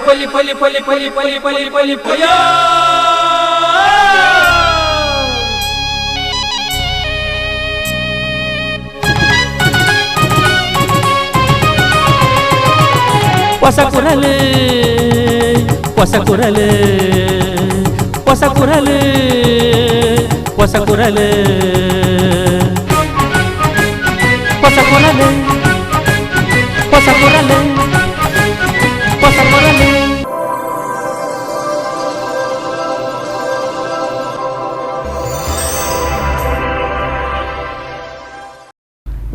ಹೊಸ ಕುರಲು ಹೊಸ ಕುರಲು ಹೊಸ ಕುರಲು ಹೊಸ ಕುರಲು ಹೊಸ ಕುರಲು ಹೊಸ ಕುರಲು ಹೊಸ ಕುರಲು.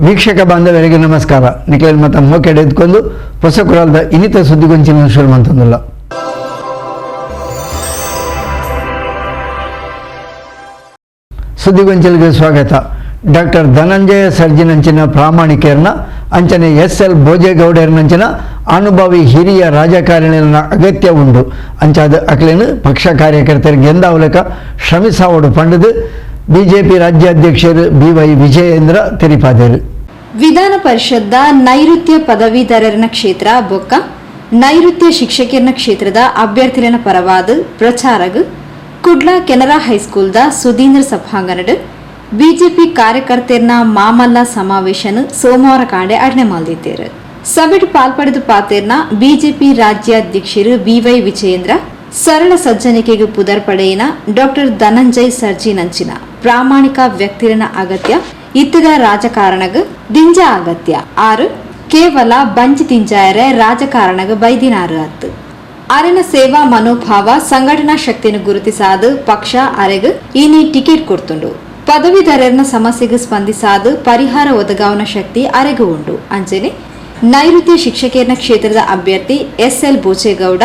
ವೀಕ್ಷಕ ಬಾಂಧವರಿಗೆ ನಮಸ್ಕಾರ. ನಿಖಿಲ್ ಮತ ಮೋಕೆಡೆ ಎದ್ಕೊಂಡು ಹೊಸ ಕುರಾಲದ ಇನ್ನಿತ ಸುದ್ದಿಗೊಂಚಿನ ಶುರು ಮಂತಂದಿಲ್ಲ. ಸುದ್ದಿಗೊಂಚಲಿಗೆ ಸ್ವಾಗತ. ಡಾಕ್ಟರ್ ಧನಂಜಯ ಸರ್ಜಿನಂಚಿನ ಪ್ರಾಮಾಣಿಕರನ್ನ ಅಂಚನೆ SL ಭೋಜೇಗೌಡರನಂಚಿನ ಅನುಭವಿ ಹಿರಿಯ ರಾಜಕಾರಣಿಗಳ ಅಗತ್ಯ ಉಂಡು ಅಂಚಾದ ಅಕ್ಲೇನು ಪಕ್ಷ ಕಾರ್ಯಕರ್ತರಿಗೆ ಎಂದಾವಲಕ ಶ್ರಮಿಸಾವಡು ಪಂಡದು ಬಿಜೆಪಿ ರಾಜ್ಯಾಧ್ಯಕ್ಷರು BY ವಿಜಯೇಂದ್ರ ತೆರಿಪಾದರು. ವಿಧಾನ ಪರಿಷತ್ದ ನೈಋತ್ಯ ಪದವೀಧರರ ಕ್ಷೇತ್ರ ಬೊಕ್ಕ ನೈಋತ್ಯ ಶಿಕ್ಷಕರ ಕ್ಷೇತ್ರದ ಅಭ್ಯರ್ಥಿಗಳ ಪರವಾದ ಪ್ರಚಾರಗ ಕುಡ್ಲಾ ಕೆನರಾ ಹೈಸ್ಕೂಲ್ದ ಸುಧೀಂದ್ರ ಸಭಾಂಗಣಡ್ ಬಿಜೆಪಿ ಕಾರ್ಯಕರ್ತೆರ್ನ ಮಾಮಲ್ಲ ಸಮಾವೇಶನ ಸೋಮವಾರ ಕಾಂಡೆ ಅಡ್ನೆ ಮಾಲ್ದಿದ್ದೇರು. ಸಭೆಡ್ ಪಾಲ್ಪಡೆದು ಪಾತೆರ್ನ ಬಿಜೆಪಿ ರಾಜ್ಯಾಧ್ಯಕ್ಷರು BY ವಿಜಯೇಂದ್ರ ಸರಳ ಸಜ್ಜನಿಕೆಗೆ ಪುದರ್ಪಡೆಯಿನ ಡಾಕ್ಟರ್ ಧನಂಜಯ್ ಸರ್ಜಿನಂಚಿನ ಪ್ರಾಮಾಣಿಕ ವ್ಯಕ್ತಿರನ ಅಗತ್ಯ ಇತ್ತದ ರಾಜಕಾರಣಗ ದಿಂಜ ಅಗತ್ಯ ಆರು ಕೇವಲ ಬಂಜಿ ತಿಂಜಾಯರೆ ರಾಜಕಾರಣಗ ಬೈದಿನಾರು ಅತ್ತು ಅರೆನ ಸೇವಾ ಮನೋಭಾವ ಸಂಘಟನಾ ಶಕ್ತಿಯನ್ನು ಗುರುತಿಸಾದು ಪಕ್ಷ ಅರೆಗ ಇನಿ ಟಿಕೆಟ್ ಕೊಡ್ತುಂಡು ಪದವೀಧರನ ಸಮಸ್ಯೆಗೆ ಸ್ಪಂದಿಸಾದು ಪರಿಹಾರ ಒದಗಾವನ ಶಕ್ತಿ ಅರೆಗೂ ಉಂಡು ಅಂಚನೆ ನೈಋತ್ಯ ಶಿಕ್ಷಕರ ಕ್ಷೇತ್ರದ ಅಭ್ಯರ್ಥಿ SL ಭೋಜೇಗೌಡ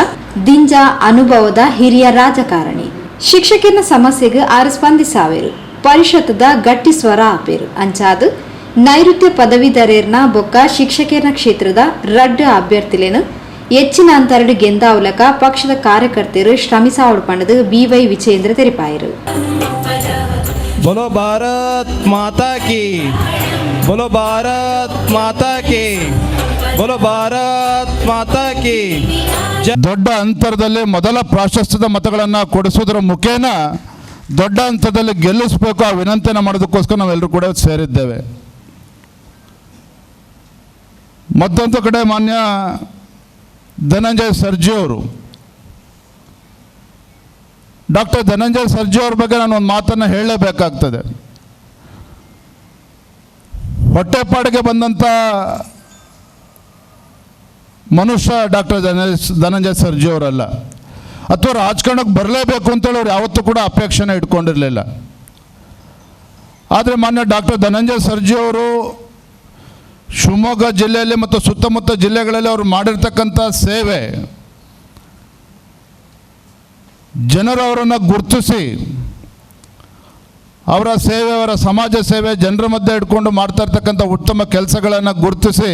ದಿಂಜ ಅನುಭವದ ಹಿರಿಯ ರಾಜಕಾರಣಿ ಶಿಕ್ಷಕರ ಸಮಸ್ಯೆಗೆ ಆರು ಸ್ಪಂದಿಸಾವೇರು ಪರಿಷತ್ದ ಗಟ್ಟಿ ಸ್ವರ ಆಪೇರು ಅಂಚಾದು ನೈಋತ್ಯ ಪದವೀಧರರ್ನ ಬೊಕ್ಕ ಶಿಕ್ಷಕರ ಕ್ಷೇತ್ರದ ರಡ್ಡ ಅಭ್ಯರ್ಥಿಲೇನು ಹೆಚ್ಚಿನ ಅಂತರಡು ಗೆಂದಾವಲಕ ಪಕ್ಷದ ಕಾರ್ಯಕರ್ತರು ಶ್ರಮಿಸಾವಡು ಪಂಡದು BY ವಿಜಯೇಂದ್ರ ತೆರಿಪಾಯರು. बोलो भारत माता की, बोलो भारत माता की, बोलो भारत माता की. ದೊಡ್ಡ ಅಂತರದಲ್ಲಿ ಮೊದಲ ಪ್ರಾಶಸ್ತ್ಯದ ಮತಗಳನ್ನು ಕೊಡಿಸೋದ್ರ ಮುಖೇನ ದೊಡ್ಡ ಹಂತದಲ್ಲಿ ಗೆಲ್ಲಿಸಬೇಕು ಆ ವಿನಂತಿಯನ್ನು ಮಾಡೋದಕ್ಕೋಸ್ಕರ ನಾವೆಲ್ಲರೂ ಕೂಡ ಸೇರಿದ್ದೇವೆ. ಮತ್ತೊಂದು ಕಡೆ ಮಾನ್ಯ ಧನಂಜಯ ಸರ್ಜಿ ಅವರು ಡಾಕ್ಟರ್ ಧನಂಜಯ ಸರ್ಜಿ ಅವ್ರ ಬಗ್ಗೆ ನಾನು ಒಂದು ಮಾತನ್ನು ಹೇಳಲೇಬೇಕಾಗ್ತದೆ. ಹೊಟ್ಟೆಪಾಡಿಗೆ ಬಂದಂಥ ಮನುಷ್ಯ ಡಾಕ್ಟರ್ ಧನಂಜಯ ಸರ್ಜಿ ಅವರಲ್ಲ, ಅಥವಾ ರಾಜಕಾರಣಕ್ಕೆ ಬರಲೇಬೇಕು ಅಂತೇಳಿ ಅವ್ರು ಯಾವತ್ತೂ ಕೂಡ ಅಪೇಕ್ಷೆನ ಇಟ್ಕೊಂಡಿರಲಿಲ್ಲ. ಆದರೆ ಮಾನ್ಯ ಡಾಕ್ಟರ್ ಧನಂಜಯ ಸರ್ಜಿ ಅವರು ಶಿವಮೊಗ್ಗ ಜಿಲ್ಲೆಯಲ್ಲಿ ಮತ್ತು ಸುತ್ತಮುತ್ತ ಜಿಲ್ಲೆಗಳಲ್ಲಿ ಅವರು ಮಾಡಿರ್ತಕ್ಕಂಥ ಸೇವೆ, ಜನರು ಅವರನ್ನು ಗುರುತಿಸಿ ಅವರ ಸೇವೆ, ಅವರ ಸಮಾಜ ಸೇವೆ, ಜನರ ಮಧ್ಯೆ ಇಟ್ಕೊಂಡು ಮಾಡ್ತಾ ಇರ್ತಕ್ಕಂಥ ಉತ್ತಮ ಕೆಲಸಗಳನ್ನು ಗುರುತಿಸಿ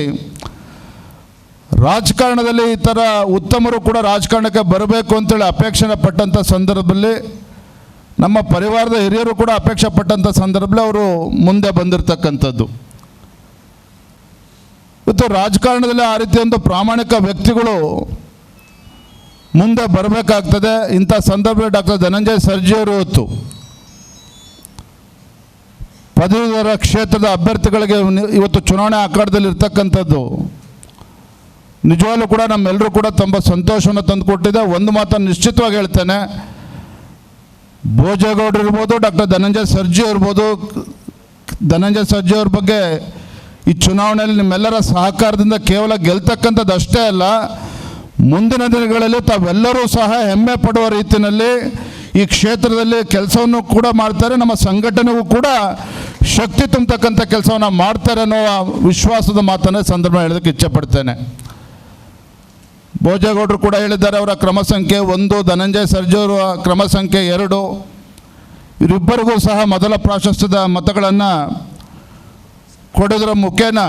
ರಾಜಕಾರಣದಲ್ಲಿ ಈ ಥರ ಉತ್ತಮರು ಕೂಡ ರಾಜಕಾರಣಕ್ಕೆ ಬರಬೇಕು ಅಂತೇಳಿ ಅಪೇಕ್ಷೆ ಪಟ್ಟಂಥ ಸಂದರ್ಭದಲ್ಲಿ, ನಮ್ಮ ಪರಿವಾರದ ಹಿರಿಯರು ಕೂಡ ಅಪೇಕ್ಷೆ ಪಟ್ಟಂಥ ಸಂದರ್ಭದಲ್ಲಿ ಅವರು ಮುಂದೆ ಬಂದಿರತಕ್ಕಂಥದ್ದು. ಇವತ್ತು ರಾಜಕಾರಣದಲ್ಲಿ ಆ ರೀತಿಯೊಂದು ಪ್ರಾಮಾಣಿಕ ವ್ಯಕ್ತಿಗಳು ಮುಂದೆ ಬರಬೇಕಾಗ್ತದೆ. ಇಂಥ ಸಂದರ್ಭದಲ್ಲಿ ಡಾಕ್ಟರ್ ಧನಂಜಯ ಸರ್ಜಿ ಅವರು ಇವತ್ತು ಪದವೀಧರ ಕ್ಷೇತ್ರದ ಅಭ್ಯರ್ಥಿಗಳಿಗೆ ಇವತ್ತು ಚುನಾವಣೆ ಅಖಾಡದಲ್ಲಿ ಇರ್ತಕ್ಕಂಥದ್ದು ನಿಜವಾಗ್ಲೂ ಕೂಡ ನಮ್ಮೆಲ್ಲರೂ ಕೂಡ ತುಂಬ ಸಂತೋಷವನ್ನು ತಂದುಕೊಟ್ಟಿದೆ. ಒಂದು ಮಾತನ್ನು ನಿಶ್ಚಿತವಾಗಿ ಹೇಳ್ತೇನೆ, ಭೋಜೇಗೌಡರು ಇರ್ಬೋದು, ಡಾಕ್ಟರ್ ಧನಂಜಯ ಸರ್ಜಿ ಇರ್ಬೋದು, ಧನಂಜಯ ಸರ್ಜಿ ಅವ್ರ ಬಗ್ಗೆ ಈ ಚುನಾವಣೆಯಲ್ಲಿ ನಿಮ್ಮೆಲ್ಲರ ಸಹಕಾರದಿಂದ ಕೇವಲ ಗೆಲ್ತಕ್ಕಂಥದ್ದು ಅಷ್ಟೇ ಅಲ್ಲ, ಮುಂದಿನ ದಿನಗಳಲ್ಲಿ ತಾವೆಲ್ಲರೂ ಸಹ ಹೆಮ್ಮೆ ಪಡುವ ರೀತಿಯಲ್ಲಿ ಈ ಕ್ಷೇತ್ರದಲ್ಲಿ ಕೆಲಸವನ್ನು ಕೂಡ ಮಾಡ್ತಾರೆ, ನಮ್ಮ ಸಂಘಟನೆಗೂ ಕೂಡ ಶಕ್ತಿ ತುಂಬತಕ್ಕಂಥ ಕೆಲಸವನ್ನು ಮಾಡ್ತಾರೆ ಅನ್ನೋ ವಿಶ್ವಾಸದ ಮಾತನ್ನು ಸಂದರ್ಭ ಹೇಳೋದಕ್ಕೆ ಇಚ್ಛೆಪಡ್ತೇನೆ. ಭೋಜೇಗೌಡರು ಕೂಡ ಹೇಳಿದ್ದಾರೆ, ಅವರ ಕ್ರಮ ಸಂಖ್ಯೆ 1, ಧನಂಜಯ ಸರ್ಜಿ ಅವರ ಕ್ರಮ ಸಂಖ್ಯೆ 2, ಇವರಿಬ್ಬರಿಗೂ ಸಹ ಮೊದಲ ಪ್ರಾಶಸ್ತ್ಯದ ಮತಗಳನ್ನು ಕೊಡೋದ್ರ ಮುಖೇನ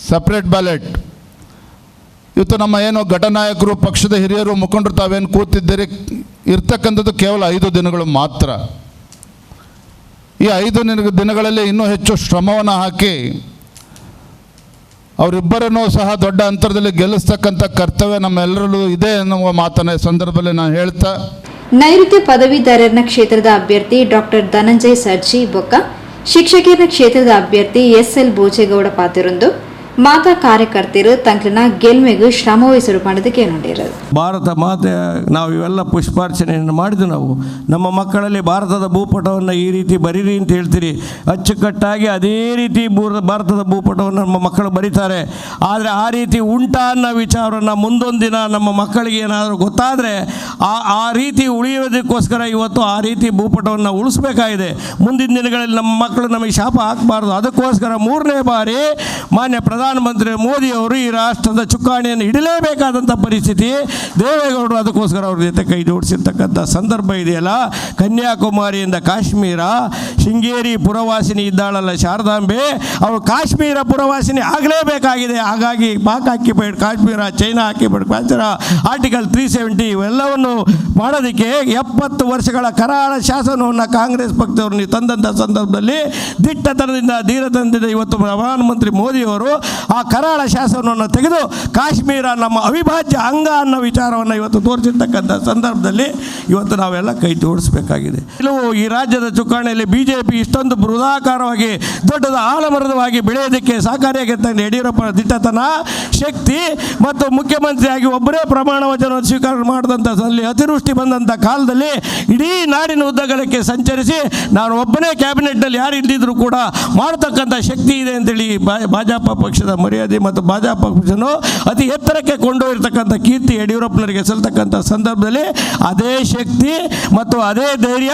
ಸಪ್ರೇಟ್ ಬ್ಯಾಲೆಟ್ ಇವತ್ತು ನಮ್ಮ ಏನು ಘಟನಾಯಕರು, ಪಕ್ಷದ ಹಿರಿಯರು, ಮುಖಂಡರು ತಾವೇನು ಕೂತಿದ್ದೀರಿ ಇರ್ತಕ್ಕಂಥದ್ದು ಕೇವಲ 5 ದಿನಗಳು ಮಾತ್ರ. ಈ 5 ದಿನಗಳಲ್ಲಿ ಇನ್ನೂ ಹೆಚ್ಚು ಶ್ರಮವನ್ನು ಹಾಕಿ ಅವರಿಬ್ಬರನ್ನೂ ಸಹ ದೊಡ್ಡ ಅಂತರದಲ್ಲಿ ಗೆಲ್ಲಿಸ್ತಕ್ಕಂಥ ಕರ್ತವ್ಯ ನಮ್ಮೆಲ್ಲರಲ್ಲೂ ಇದೆ ಎನ್ನುವ ಮಾತನ್ನ ಈ ಸಂದರ್ಭದಲ್ಲಿ ನಾನು ಹೇಳ್ತಾ, ನೈಋತ್ಯ ಪದವೀಧರರ ಕ್ಷೇತ್ರದ ಅಭ್ಯರ್ಥಿ ಡಾಕ್ಟರ್ ಧನಂಜಯ್ ಸರ್ಜಿ ಬೊಕ್ಕ ಶಿಕ್ಷಕಿಯರ ಕ್ಷೇತ್ರದ ಅಭ್ಯರ್ಥಿ SL ಬೋಜೇಗೌಡ ಪಾತಿರೊಂದು ಮಾತಾ ಕಾರ್ಯಕರ್ತರು ತಂಕ್ಲನ ಗೆಲ್ಮೆಗೂ ಶ್ರಮ ವಹಿಸಲು ಮಾಡೋದಕ್ಕೆ ನೋಡಿರೋದು. ಭಾರತ ಮಾತೆ ನಾವು ಇವೆಲ್ಲ ಪುಷ್ಪಾರ್ಚನೆಯನ್ನು ಮಾಡಿದ್ದು ನಾವು ನಮ್ಮ ಮಕ್ಕಳಲ್ಲಿ ಭಾರತದ ಭೂಪಟವನ್ನು ಈ ರೀತಿ ಬರೀರಿ ಅಂತ ಹೇಳ್ತೀರಿ, ಅಚ್ಚುಕಟ್ಟಾಗಿ ಅದೇ ರೀತಿ ಭಾರತದ ಭೂಪಟವನ್ನು ನಮ್ಮ ಮಕ್ಕಳು ಬರೀತಾರೆ. ಆದರೆ ಆ ರೀತಿ ಉಂಟಾ ಅನ್ನೋ ವಿಚಾರವನ್ನು ಮುಂದೊಂದು ದಿನ ನಮ್ಮ ಮಕ್ಕಳಿಗೆ ಏನಾದರೂ ಗೊತ್ತಾದರೆ ಆ ರೀತಿ ಉಳಿಯೋದಕ್ಕೋಸ್ಕರ ಇವತ್ತು ಆ ರೀತಿ ಭೂಪಟವನ್ನು ಉಳಿಸ್ಬೇಕಾಗಿದೆ. ಮುಂದಿನ ದಿನಗಳಲ್ಲಿ ನಮ್ಮ ಮಕ್ಕಳು ನಮಗೆ ಶಾಪ ಹಾಕಬಾರ್ದು. ಅದಕ್ಕೋಸ್ಕರ 3ನೇ ಬಾರಿ ಮಾನ್ಯ ಪ್ರಧಾನಮಂತ್ರಿ ಮೋದಿಯವರು ಈ ರಾಷ್ಟ್ರದ ಚುಕ್ಕಾಣಿಯನ್ನು ಹಿಡಲೇಬೇಕಾದಂಥ ಪರಿಸ್ಥಿತಿ. ದೇವೇಗೌಡರು ಅದಕ್ಕೋಸ್ಕರ ಅವ್ರ ಜೊತೆ ಕೈ ಜೋಡಿಸಿರ್ತಕ್ಕಂಥ ಸಂದರ್ಭ ಇದೆಯಲ್ಲ. ಕನ್ಯಾಕುಮಾರಿಯಿಂದ ಕಾಶ್ಮೀರ, ಶೃಂಗೇರಿ ಪುರವಾಸಿನಿ ಇದ್ದಾಳಲ್ಲ ಶಾರದಾಂಬೆ, ಅವಳು ಕಾಶ್ಮೀರ ಪುರವಾಸಿನಿ ಆಗಲೇಬೇಕಾಗಿದೆ. ಹಾಗಾಗಿ Pak occupied Kashmir, China occupied Kashmir, article 370 ಇವೆಲ್ಲವನ್ನು ಮಾಡೋದಕ್ಕೆ 70 ವರ್ಷಗಳ ಕರಾಳ ಶಾಸನವನ್ನು ಕಾಂಗ್ರೆಸ್ ಪಕ್ಷದವ್ರನ್ನ ತಂದಂಥ ಸಂದರ್ಭದಲ್ಲಿ ದಿಟ್ಟತನದಿಂದ ಧೀರತನದಿಂದ ಇವತ್ತು ಪ್ರಧಾನಮಂತ್ರಿ ಮೋದಿಯವರು ಆ ಕರಾಳ ಶಾಸನವನ್ನು ತೆಗೆದು ಕಾಶ್ಮೀರ ನಮ್ಮ ಅವಿಭಾಜ್ಯ ಅಂಗ ಅನ್ನೋ ವಿಚಾರವನ್ನು ಇವತ್ತು ತೋರಿಸಿರ್ತಕ್ಕಂಥ ಸಂದರ್ಭದಲ್ಲಿ ಇವತ್ತು ನಾವೆಲ್ಲ ಕೈ ಜೋಡಿಸಬೇಕಾಗಿದೆ. ಕೆಲವು ಈ ರಾಜ್ಯದ ಚುಕ್ಕಾಣಿಯಲ್ಲಿ BJP ಇಷ್ಟೊಂದು ಬೃಹದಾಕಾರವಾಗಿ ದೊಡ್ಡದ ಆಲಮರದವಾಗಿ ಬೆಳೆಯೋದಕ್ಕೆ ಸಹಕಾರಿಯಾಗಿರ್ತಕ್ಕಂಥ ಯಡಿಯೂರಪ್ಪ ದಿಟ್ಟತನ, ಶಕ್ತಿ ಮತ್ತು ಮುಖ್ಯಮಂತ್ರಿಯಾಗಿ ಒಬ್ಬರೇ ಪ್ರಮಾಣ ವಚನ ಸ್ವೀಕಾರ ಮಾಡಿದಂಥಲ್ಲಿ ಅತಿವೃಷ್ಟಿ ಬಂದಂಥ ಕಾಲದಲ್ಲಿ ಇಡೀ ನಾಡಿನ ಉದ್ದಗಲಕ್ಕೆ ಸಂಚರಿಸಿ ನಾನು ಒಬ್ಬನೇ ಕ್ಯಾಬಿನೆಟ್ನಲ್ಲಿ ಯಾರು ಇದ್ದಿದ್ರು ಕೂಡ ಮಾಡತಕ್ಕಂಥ ಶಕ್ತಿ ಇದೆ ಅಂತೇಳಿ ಭಾಜಪ ಪಕ್ಷದ ಮರ್ಯಾದೆ ಮತ್ತು ಭಾಜಪ ಪಕ್ಷನು ಅತಿ ಎತ್ತರಕ್ಕೆ ಕೊಂಡೊಯ್ದಿರ್ತಕ್ಕಂಥ ಕೀರ್ತಿ ಯಡಿಯೂರಪ್ಪನವರಿಗೆ ಸಲ್ತಕ್ಕಂಥ ಸಂದರ್ಭದಲ್ಲಿ ಅದೇ ಶಕ್ತಿ ಮತ್ತು ಅದೇ ಧೈರ್ಯ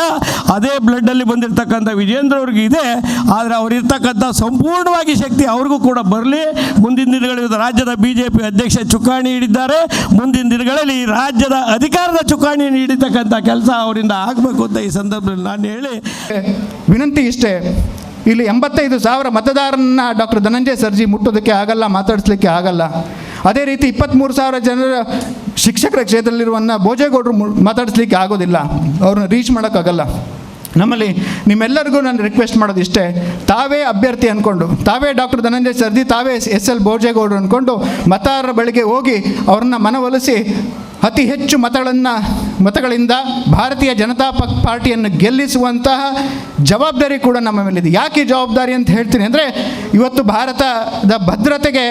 ಅದೇ ಬ್ಲಡ್ಡಲ್ಲಿ ಬಂದಿರತಕ್ಕಂಥ ವಿಜೇಂದ್ರ ಅವ್ರಿಗೆ ಇದೆ. ಆದರೆ ಅವರಿರ್ತಕ್ಕಂಥ ಸಂಪೂರ್ಣವಾಗಿ ಶಕ್ತಿ ಅವ್ರಿಗೂ ಕೂಡ ಬರಲಿ. ಮುಂದಿನ ದಿನಗಳಲ್ಲಿ ರಾಜ್ಯದ BJP ಅಧ್ಯಕ್ಷ ಚುಕ್ಕಾಣಿ ಹಿಡಿದ್ದಾರೆ. ಮುಂದಿನ ದಿನಗಳಲ್ಲಿ ಈ ರಾಜ್ಯದ ಅಧಿಕಾರದ ಚುಕ್ಕಾಣಿಯನ್ನು ಹಿಡಿತಕ್ಕಂಥ ಕೆಲಸ ಅವರಿಂದ ಆಗಬೇಕು ಅಂತ ಈ ಸಂದರ್ಭದಲ್ಲಿ ನಾನು ಹೇಳಿ ವಿನಂತಿ ಇಷ್ಟೇ, ಇಲ್ಲಿ 85,000 ಮತದಾರರನ್ನ ಡಾಕ್ಟರ್ ಧನಂಜಯ್ ಸರ್ಜಿ ಮುಟ್ಟೋದಕ್ಕೆ ಆಗಲ್ಲ, ಮಾತಾಡಿಸ್ಲಿಕ್ಕೆ ಆಗಲ್ಲ. ಅದೇ ರೀತಿ 23,000 ಜನರ ಶಿಕ್ಷಕರ ಕ್ಷೇತ್ರದಲ್ಲಿರುವನ್ನ ಬೋಜೇಗೌಡರು ಮಾತಾಡಿಸ್ಲಿಕ್ಕೆ ಆಗೋದಿಲ್ಲ, ಅವ್ರನ್ನ ರೀಚ್ ಮಾಡೋಕ್ಕಾಗಲ್ಲ. ನಮ್ಮಲ್ಲಿ ನಿಮ್ಮೆಲ್ಲರಿಗೂ ನಾನು ರಿಕ್ವೆಸ್ಟ್ ಮಾಡೋದು ಇಷ್ಟೇ, ತಾವೇ ಅಭ್ಯರ್ಥಿ ಅಂದ್ಕೊಂಡು, ತಾವೇ ಡಾಕ್ಟರ್ ಧನಂಜಯ್ ಸರ್ಜಿ, ತಾವೇ SL ಬೋಜೇಗೌಡರು ಅಂದ್ಕೊಂಡು ಮತದಾರರ ಬಳಿಗೆ ಹೋಗಿ ಅವ್ರನ್ನ ಮನವೊಲಿಸಿ ಅತಿ ಹೆಚ್ಚು ಮತಗಳಿಂದ ಭಾರತೀಯ ಜನತಾ ಪಾರ್ಟಿಯನ್ನು ಗೆಲ್ಲಿಸುವಂತಹ ಜವಾಬ್ದಾರಿ ಕೂಡ ನಮ್ಮ ಮೇಲಿದೆ. ಯಾಕೆ ಜವಾಬ್ದಾರಿ ಅಂತ ಹೇಳ್ತೀನಿ ಅಂದರೆ, ಇವತ್ತು ಭಾರತದ ಭದ್ರತೆಗೆ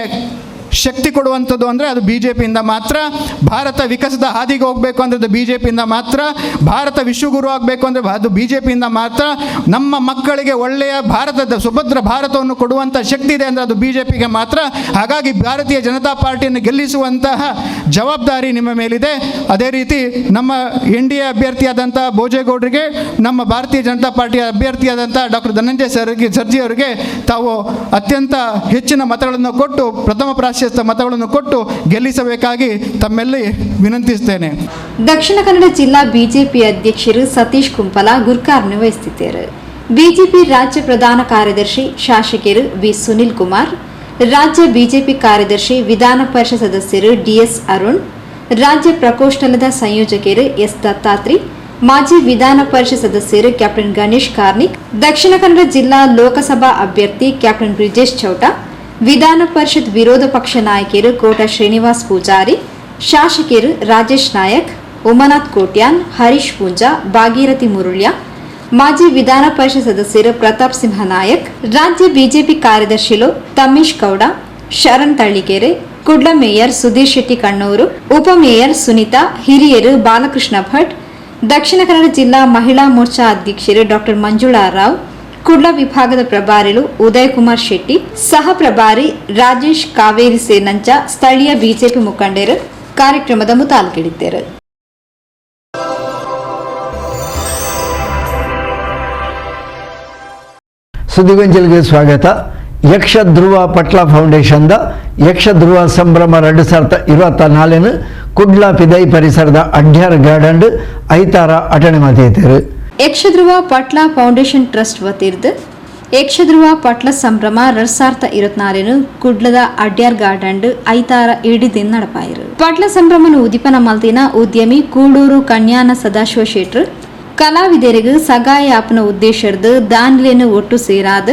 ಶಕ್ತಿ ಕೊಡುವಂಥದ್ದು ಅಂದರೆ ಅದು BJPಯಿಂದ ಮಾತ್ರ. ಭಾರತ ವಿಕಸಿತ ಹಾದಿಗೆ ಹೋಗಬೇಕು ಅಂದರೆ ಅದು BJPಯಿಂದ ಮಾತ್ರ. ಭಾರತ ವಿಶ್ವಗುರು ಆಗಬೇಕು ಅಂದರೆ ಅದು BJPಯಿಂದ ಮಾತ್ರ. ನಮ್ಮ ಮಕ್ಕಳಿಗೆ ಒಳ್ಳೆಯ ಭಾರತದ ಸುಭದ್ರ ಭಾರತವನ್ನು ಕೊಡುವಂಥ ಶಕ್ತಿ ಇದೆ ಅಂದರೆ ಅದು BJPಗೆ ಮಾತ್ರ. ಹಾಗಾಗಿ ಭಾರತೀಯ ಜನತಾ ಪಾರ್ಟಿಯನ್ನು ಗೆಲ್ಲಿಸುವಂತಹ ಜವಾಬ್ದಾರಿ ನಿಮ್ಮ ಮೇಲಿದೆ. ಅದೇ ರೀತಿ ನಮ್ಮ NDA ಅಭ್ಯರ್ಥಿಯಾದಂಥ ಬೋಜೇಗೌಡರಿಗೆ, ನಮ್ಮ ಭಾರತೀಯ ಜನತಾ ಪಾರ್ಟಿಯ ಅಭ್ಯರ್ಥಿಯಾದಂಥ ಡಾಕ್ಟರ್ ಧನಂಜಯ್ ಸರ್ಜಿ ಅವರಿಗೆ ತಾವು ಅತ್ಯಂತ ಹೆಚ್ಚಿನ ಮತಗಳನ್ನು ಕೊಟ್ಟು, ಪ್ರಥಮ ಪ್ರಾಶಸ್ತ್ಯ ಮತಗಳನ್ನು ಕೊಟ್ಟು ಗೆಲ್ಲಿಸಬೇಕಾಗಿ ತಮ್ಮೆಲ್ಲಿ ವಿನಂತಿಸುತ್ತೇನೆ. ದಕ್ಷಿಣ ಕನ್ನಡ ಜಿಲ್ಲಾ BJP ಅಧ್ಯಕ್ಷರು ಸತೀಶ್ ಕುಂಪಲ ಗುರ್ಕಾರ್ನ ವಹಿಸುತ್ತಿದ್ದಾರೆ. BJP ರಾಜ್ಯ ಪ್ರಧಾನ ಕಾರ್ಯದರ್ಶಿ ಶಾಸಕರು ವಿ ಸುನಿಲ್ ಕುಮಾರ್, ರಾಜ್ಯ BJP ಕಾರ್ಯದರ್ಶಿ ವಿಧಾನ ಪರಿಷತ್ ಸದಸ್ಯರು DS ಅರುಣ್, ರಾಜ್ಯ ಪ್ರಕೋಷ್ಠಲದ ಸಂಯೋಜಕರು S ದತ್ತಾತ್ರಿ, ಮಾಜಿ ವಿಧಾನ ಪರಿಷತ್ ಸದಸ್ಯರು ಕ್ಯಾಪ್ಟನ್ ಗಣೇಶ್ ಕಾರ್ನಿಕ್, ದಕ್ಷಿಣ ಕನ್ನಡ ಜಿಲ್ಲಾ ಲೋಕಸಭಾ ಅಭ್ಯರ್ಥಿ ಕ್ಯಾಪ್ಟನ್ ಬ್ರಿಜೇಶ್ ಚೌಟ, ವಿಧಾನ ಪರಿಷತ್ ವಿರೋಧ ಪಕ್ಷ ನಾಯಕರು ಕೋಟ ಶ್ರೀನಿವಾಸ್ ಪೂಜಾರಿ, ಶಾಸಕರು ರಾಜೇಶ್ ನಾಯಕ್, ಉಮನಾಥ್ ಕೋಟ್ಯಾನ್, ಹರೀಶ್ ಪೂಂಜಾ, ಭಾಗೀರಥಿ ಮುರುಳ್ಯ, ಮಾಜಿ ವಿಧಾನ ಪರಿಷತ್ ಸದಸ್ಯರು ಪ್ರತಾಪ್ ಸಿಂಹ ನಾಯಕ್, ರಾಜ್ಯ BJP ಕಾರ್ಯದರ್ಶಿಗಳು ತಮ್ಮೀಶ್ ಗೌಡ, ಶರಣ್ ತಳ್ಳಿಕೆರೆ, ಕುಡ್ಲ ಮೇಯರ್ ಸುಧೀರ್ ಶೆಟ್ಟಿ ಕಣ್ಣೂರು, ಉಪ ಮೇಯರ್ ಸುನೀತಾ, ಹಿರಿಯರು ಬಾಲಕೃಷ್ಣ ಭಟ್, ದಕ್ಷಿಣ ಕನ್ನಡ ಜಿಲ್ಲಾ ಮಹಿಳಾ ಮೋರ್ಚಾ ಅಧ್ಯಕ್ಷರು ಡಾಕ್ಟರ್ ಮಂಜುಳಾ ರಾವ್, ಕುಡ್ಲ ವಿಭಾಗದ ಪ್ರಭಾರಿಗಳು ಉದಯ್ ಕುಮಾರ್ ಶೆಟ್ಟಿ, ಸಹ ಪ್ರಭಾರಿ ರಾಜೇಶ್ ಕಾವೇರಿ ಸೇನಂಚ, ಸ್ಥಳೀಯ BJP ಮುಖಂಡರು ಕಾರ್ಯಕ್ರಮದ ಮುತಾಲ್ಗಿಡಿದ್ದರು. ಸುದ್ದಿಗೊಂಚಲಿಗೆ ಸ್ವಾಗತ. ಯಕ್ಷ ಧ್ರುವ ಪಟ್ಲ ಫೌಂಡೇಶನ್ದ ಯಕ್ಷ ಧ್ರುವ ಸಂಭ್ರಮ 2024 ಕುಡ್ಲ ಪಿದೈ ಪರಿಸರದ ಅಡ್ಯಾರ್ ಗಾರ್ಡನ್ ಐತಾರ ಅಟಣೆ ಮಾತೇತರು. ಯಕ್ಷಧ್ರುವ ಪಟ್ಲ ಫೌಂಡೇಶನ್ ಟ್ರಸ್ಟ್ ವತಿರ್ದು ಯಕ್ಷಧ್ರುವ ಪಟ್ಲ ಸಂಭ್ರಮ 2024 ಕುಡ್ಲದ ಅಡ್ಯಾರ್ ಗಾರ್ಡನ್ ಐತಾರ ಇಡಿದಿನ ನಡಪಾಯಿರು. ಪಟ್ಲ ಸಂಭ್ರಮನ ಉದಿಪನ ಮಲ್ತಿನ ಉದ್ಯಮಿ ಕೂಡೂರು ಕನ್ಯಾನ ಸದಾಶಿವ ಶೆಟ್ರು ಕಲಾವಿದರಿಗೆ ಸಗಾಯ ಆಪನ ಉದ್ದೇಶದ ದಾನಿಲೆಯನ್ನು ಒಟ್ಟು ಸೇರಾದ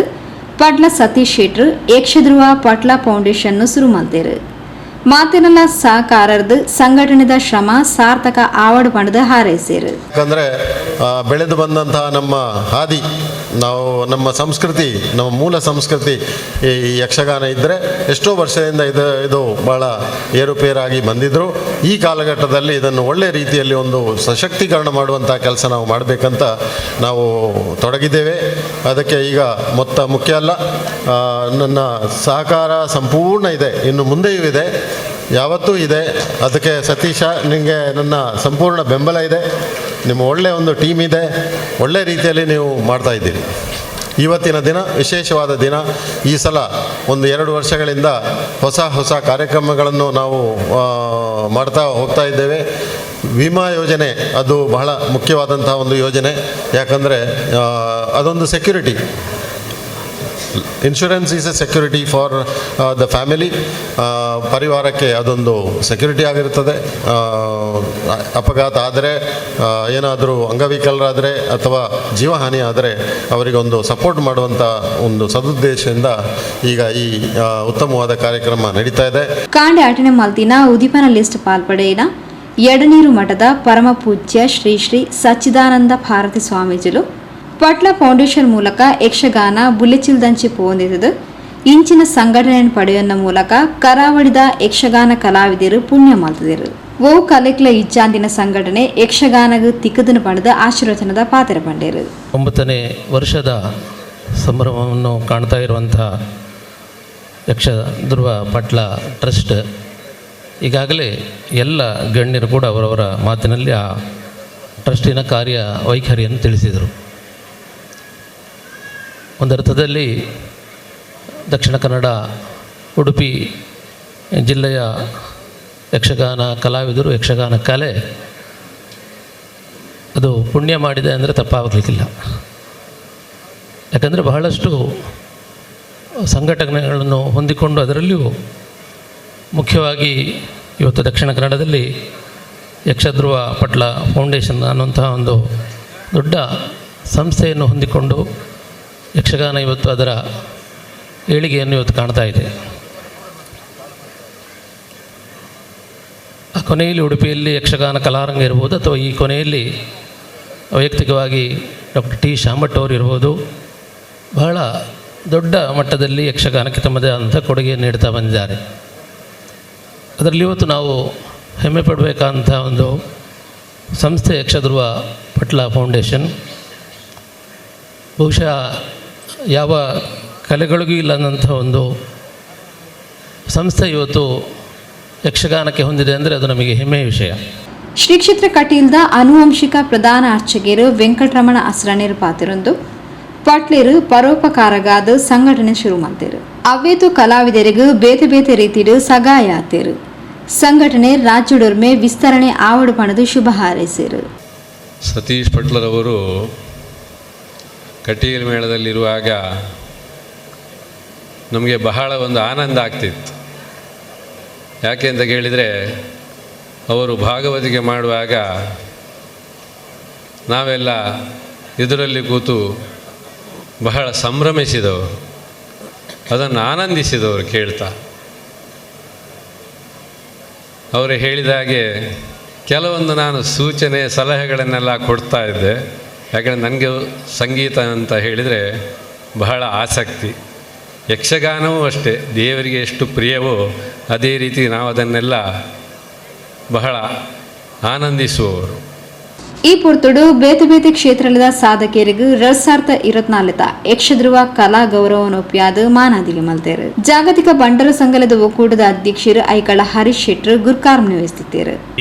ಪಡ್ಲ ಸತೀಶ್ ಶೆಟ್ರು ಯಕ್ಷಧ್ರುವ ಪಟ್ಲ ಫೌಂಡೇಶನ್ ಶುರು ಮಾಡ್ತೇರು. ಮಾತಿನಲ್ಲ ಸಹಕಾರದ್ದು ಸಂಘಟನೆದ ಶ್ರಮ ಸಾರ್ಥಕ ಆವಡ್ ಪಡೆದ ಹಾರೈಸೇರು. ಯಾಕಂದರೆ ಬೆಳೆದು ಬಂದಂತಹ ನಮ್ಮ ಹಾದಿ, ನಾವು ನಮ್ಮ ಸಂಸ್ಕೃತಿ, ನಮ್ಮ ಮೂಲ ಸಂಸ್ಕೃತಿ ಈ ಯಕ್ಷಗಾನ ಇದ್ದರೆ ಎಷ್ಟೋ ವರ್ಷದಿಂದ ಇದು ಭಾಳ ಏರುಪೇರಾಗಿ ಬಂದಿದ್ದರು. ಈ ಕಾಲಘಟ್ಟದಲ್ಲಿ ಇದನ್ನು ಒಳ್ಳೆ ರೀತಿಯಲ್ಲಿ ಒಂದು ಸಶಕ್ತೀಕರಣ ಮಾಡುವಂಥ ಕೆಲಸ ನಾವು ಮಾಡಬೇಕಂತ ನಾವು ತೊಡಗಿದ್ದೇವೆ. ಅದಕ್ಕೆ ಈಗ ಮುಖ್ಯ ಅಲ್ಲ, ನನ್ನ ಸಹಕಾರ ಸಂಪೂರ್ಣ ಇದೆ, ಇನ್ನು ಮುಂದೆಯೂ ಇದೆ, ಯಾವತ್ತೂ ಇದೆ. ಅದಕ್ಕೆ ಸತೀಶ, ನಿಮಗೆ ನನ್ನ ಸಂಪೂರ್ಣ ಬೆಂಬಲ ಇದೆ. ನಿಮ್ಮ ಒಳ್ಳೆಯ ಒಂದು ಟೀಮ್ ಇದೆ, ಒಳ್ಳೆ ರೀತಿಯಲ್ಲಿ ನೀವು ಮಾಡ್ತಾ ಇದ್ದೀರಿ. ಇವತ್ತಿನ ದಿನ ವಿಶೇಷವಾದ ದಿನ. ಈ ಸಲ 1-2 ವರ್ಷಗಳಿಂದ ಹೊಸ ಕಾರ್ಯಕ್ರಮಗಳನ್ನು ನಾವು ಮಾಡ್ತಾ ಹೋಗ್ತಾ ಇದ್ದೇವೆ. ವಿಮಾ ಯೋಜನೆ ಅದು ಬಹಳ ಮುಖ್ಯವಾದಂಥ ಒಂದು ಯೋಜನೆ. ಯಾಕಂದರೆ ಅದೊಂದು security. Insurance is a security for the family. ಪರಿವಾರಕ್ಕೆ ಅದೊಂದು ಸೆಕ್ಯೂರಿಟಿ ಆಗಿರುತ್ತದೆ. ಅಪಘಾತ ಆದರೆ, ಏನಾದರೂ ಅಂಗವಿಕಲರಾದರೆ ಅಥವಾ ಜೀವಹಾನಿ ಆದರೆ ಅವರಿಗೊಂದು ಸಪೋರ್ಟ್ ಮಾಡುವಂಥ ಒಂದು ಸದುದ್ದೇಶದಿಂದ ಈಗ ಈ ಉತ್ತಮವಾದ ಕಾರ್ಯಕ್ರಮ ನಡೀತಾ ಇದೆ. ಕಾಂಡೆ ಆಟನೆ ಮಲ್ತಿನ ಉದೀಪನ ಲಿಸ್ಟ್ ಪಾಲ್ಪಡೆಯಿನ ಎಡನೀರು ಮಠದ ಪರಮ ಪೂಜ್ಯ ಶ್ರೀ ಶ್ರೀ ಸಚ್ಚಿದಾನಂದ ಭಾರತಿ ಸ್ವಾಮೀಜಿಲು ಪಟ್ಲ ಫೌಂಡೇಶನ್ ಮೂಲಕ ಯಕ್ಷಗಾನ ಬುಲೆಚಿಲ್ದಂಚಿ ಪೋಂದಿದ್ದು ಇಂಚಿನ ಸಂಘಟನೆಯನ್ನು ಪಡೆಯುವ ಮೂಲಕ ಕರಾವಳಿದ ಯಕ್ಷಗಾನ ಕಲಾವಿದರು ಪುಣ್ಯ ಮಾಡ್ತಿದ್ದರು. ಓ ಕಲೆಕ್ಲ ಇಚ್ಚಾಂದಿನ ಸಂಘಟನೆ ಯಕ್ಷಗಾನಗೂ ತಿಕ್ಕದನ್ನು ಪಡೆದ ಆಶೀರ್ವಚನದ ಪಾತ್ರ ಪಂಡೇರು. 9ನೇ ವರ್ಷದ ಸಂಭ್ರಮವನ್ನು ಕಾಣ್ತಾ ಇರುವಂಥ ಯಕ್ಷಧ್ರುವ ಪಟ್ಲ ಟ್ರಸ್ಟ್ ಈಗಾಗಲೇ ಎಲ್ಲ ಗಣ್ಯರು ಕೂಡ ಅವರವರ ಮಾತಿನಲ್ಲಿ ಆ ಟ್ರಸ್ಟಿನ ಕಾರ್ಯ ವೈಖರಿಯನ್ನು ತಿಳಿಸಿದರು. ಒಂದರ್ಥದಲ್ಲಿ ದಕ್ಷಿಣ ಕನ್ನಡ ಉಡುಪಿ ಜಿಲ್ಲೆಯ ಯಕ್ಷಗಾನ ಕಲಾವಿದರು, ಯಕ್ಷಗಾನ ಕಲೆ ಅದು ಪುಣ್ಯ ಮಾಡಿದೆ ಅಂದರೆ ತಪ್ಪಾಗಲಿಕ್ಕಿಲ್ಲ. ಯಾಕಂದರೆ ಬಹಳಷ್ಟು ಸಂಘಟನೆಗಳನ್ನು ಹೊಂದಿಕೊಂಡು ಅದರಲ್ಲಿಯೂ ಮುಖ್ಯವಾಗಿ ಇವತ್ತು ದಕ್ಷಿಣ ಕನ್ನಡದಲ್ಲಿ ಯಕ್ಷಧ್ರುವ ಪಟ್ಲ ಫೌಂಡೇಶನ್ ಅನ್ನುವಂತಹ ಒಂದು ದೊಡ್ಡ ಸಂಸ್ಥೆಯನ್ನು ಹೊಂದಿಕೊಂಡು ಯಕ್ಷಗಾನ ಇವತ್ತು ಅದರ ಏಳಿಗೆಯನ್ನು ಇವತ್ತು ಕಾಣ್ತಾ ಇದೆ. ಆ ಕೊನೆಯಲ್ಲಿ ಉಡುಪಿಯಲ್ಲಿ ಯಕ್ಷಗಾನ ಕಲಾರಂಗ ಇರ್ಬೋದು, ಅಥವಾ ಈ ಕೊನೆಯಲ್ಲಿ ವೈಯಕ್ತಿಕವಾಗಿ ಡಾಕ್ಟರ್ ಟಿ ಶಾಮಟ್ ಅವರು ಇರ್ಬೋದು, ಬಹಳ ದೊಡ್ಡ ಮಟ್ಟದಲ್ಲಿ ಯಕ್ಷಗಾನಕ್ಕೆ ತಮ್ಮದೇ ಆದಂಥ ಕೊಡುಗೆಯನ್ನು ನೀಡ್ತಾ ಬಂದಿದ್ದಾರೆ. ಅದರಲ್ಲಿ ಇವತ್ತು ನಾವು ಹೆಮ್ಮೆ ಪಡಬೇಕಂತ ಒಂದು ಸಂಸ್ಥೆ ಯಕ್ಷಧ್ರುವ ಪಟ್ಲ ಫೌಂಡೇಶನ್. ಬಹುಶಃ ಯಾವ ಕಲೆಗಳಿಗೂ ಇಲ್ಲದಂಥ ಒಂದು ಸಂಸ್ಥೆ ಇವತ್ತು ಯಕ್ಷಗಾನಕ್ಕೆ ಹೊಂದಿದೆ ಅಂದರೆ ಅದು ನಮಗೆ ಹೆಮ್ಮೆಯ ವಿಷಯ. ಶ್ರೀ ಕ್ಷೇತ್ರ ಕಟೀಲ್ದ ಆನುವಂಶಿಕ ಪ್ರಧಾನ ಅರ್ಚಕರು ವೆಂಕಟರಮಣ ಅಸ್ರಾನೇರು ಪಾತಿರೊಂದು ಪಟ್ಲೇರು ಪರೋಪಕಾರಗಾದ ಸಂಘಟನೆ ಶುರು ಮಾಡ್ತೇರು. ಅವೇತು ಕಲಾವಿದರಿಗೂ ಬೇತೆ ಬೇತೆ ರೀತಿಡು ಸಗಾಯ ಆತೇರು. ಸಂಘಟನೆ ರಾಜ್ಯದೊರ್ಮೆ ವಿಸ್ತರಣೆ ಆವಡು ಪಣದು ಶುಭ ಹಾರೈಸೇರು. ಸತೀಶ್ ಪಟ್ಲರವರು ಕಟೀಲ್ ಮೇಳದಲ್ಲಿರುವಾಗ ನಮಗೆ ಬಹಳ ಒಂದು ಆನಂದ ಆಗ್ತಿತ್ತು. ಯಾಕೆ ಅಂತ ಕೇಳಿದರೆ, ಅವರು ಭಾಗವತಿಕೆ ಮಾಡುವಾಗ ನಾವೆಲ್ಲ ಇದರಲ್ಲಿ ಕೂತು ಬಹಳ ಸಂಭ್ರಮಿಸಿದವರು, ಅದನ್ನು ಆನಂದಿಸಿದವರು ಕೇಳ್ತಾ. ಅವರು ಹೇಳಿದ ಹಾಗೆ ಕೆಲವೊಂದು ನಾನು ಸೂಚನೆ ಸಲಹೆಗಳನ್ನೆಲ್ಲ ಕೊಡ್ತಾ ಇದ್ದೆ. ಯಾಕಂದರೆ ನನಗೆ ಸಂಗೀತ ಅಂತ ಹೇಳಿದರೆ ಬಹಳ ಆಸಕ್ತಿ. ಯಕ್ಷಗಾನವೂ ಅಷ್ಟೇ, ದೇವರಿಗೆ ಎಷ್ಟು ಪ್ರಿಯವೋ ಅದೇ ರೀತಿ ನಾವು ಅದನ್ನೆಲ್ಲ ಬಹಳ ಆನಂದಿಸುವವರು. ಈ ಪೊರ್ತುಡು ಬೇತೆ ಬೇತೆ ಕ್ಷೇತ್ರದ ಸಾಧಕರಿಗೂ 2024 ಯಕ್ಷಧ್ರುವ ಕಲಾ ಗೌರವನೊಪ್ಪಿಯಾದ ಮಾನಾದಿಗೆ ಮಲ್ತೇರು. ಜಾಗತಿಕ ಬಂಡರ ಸಂಘದ ಒಕ್ಕೂಟದ ಅಧ್ಯಕ್ಷರು ಐಕಳ ಹರೀಶ್ ಶೆಟ್ರು ಗುರ್ಕಾರ್ ನಿರ್ವಹಿಸುತ್ತಾರೆ.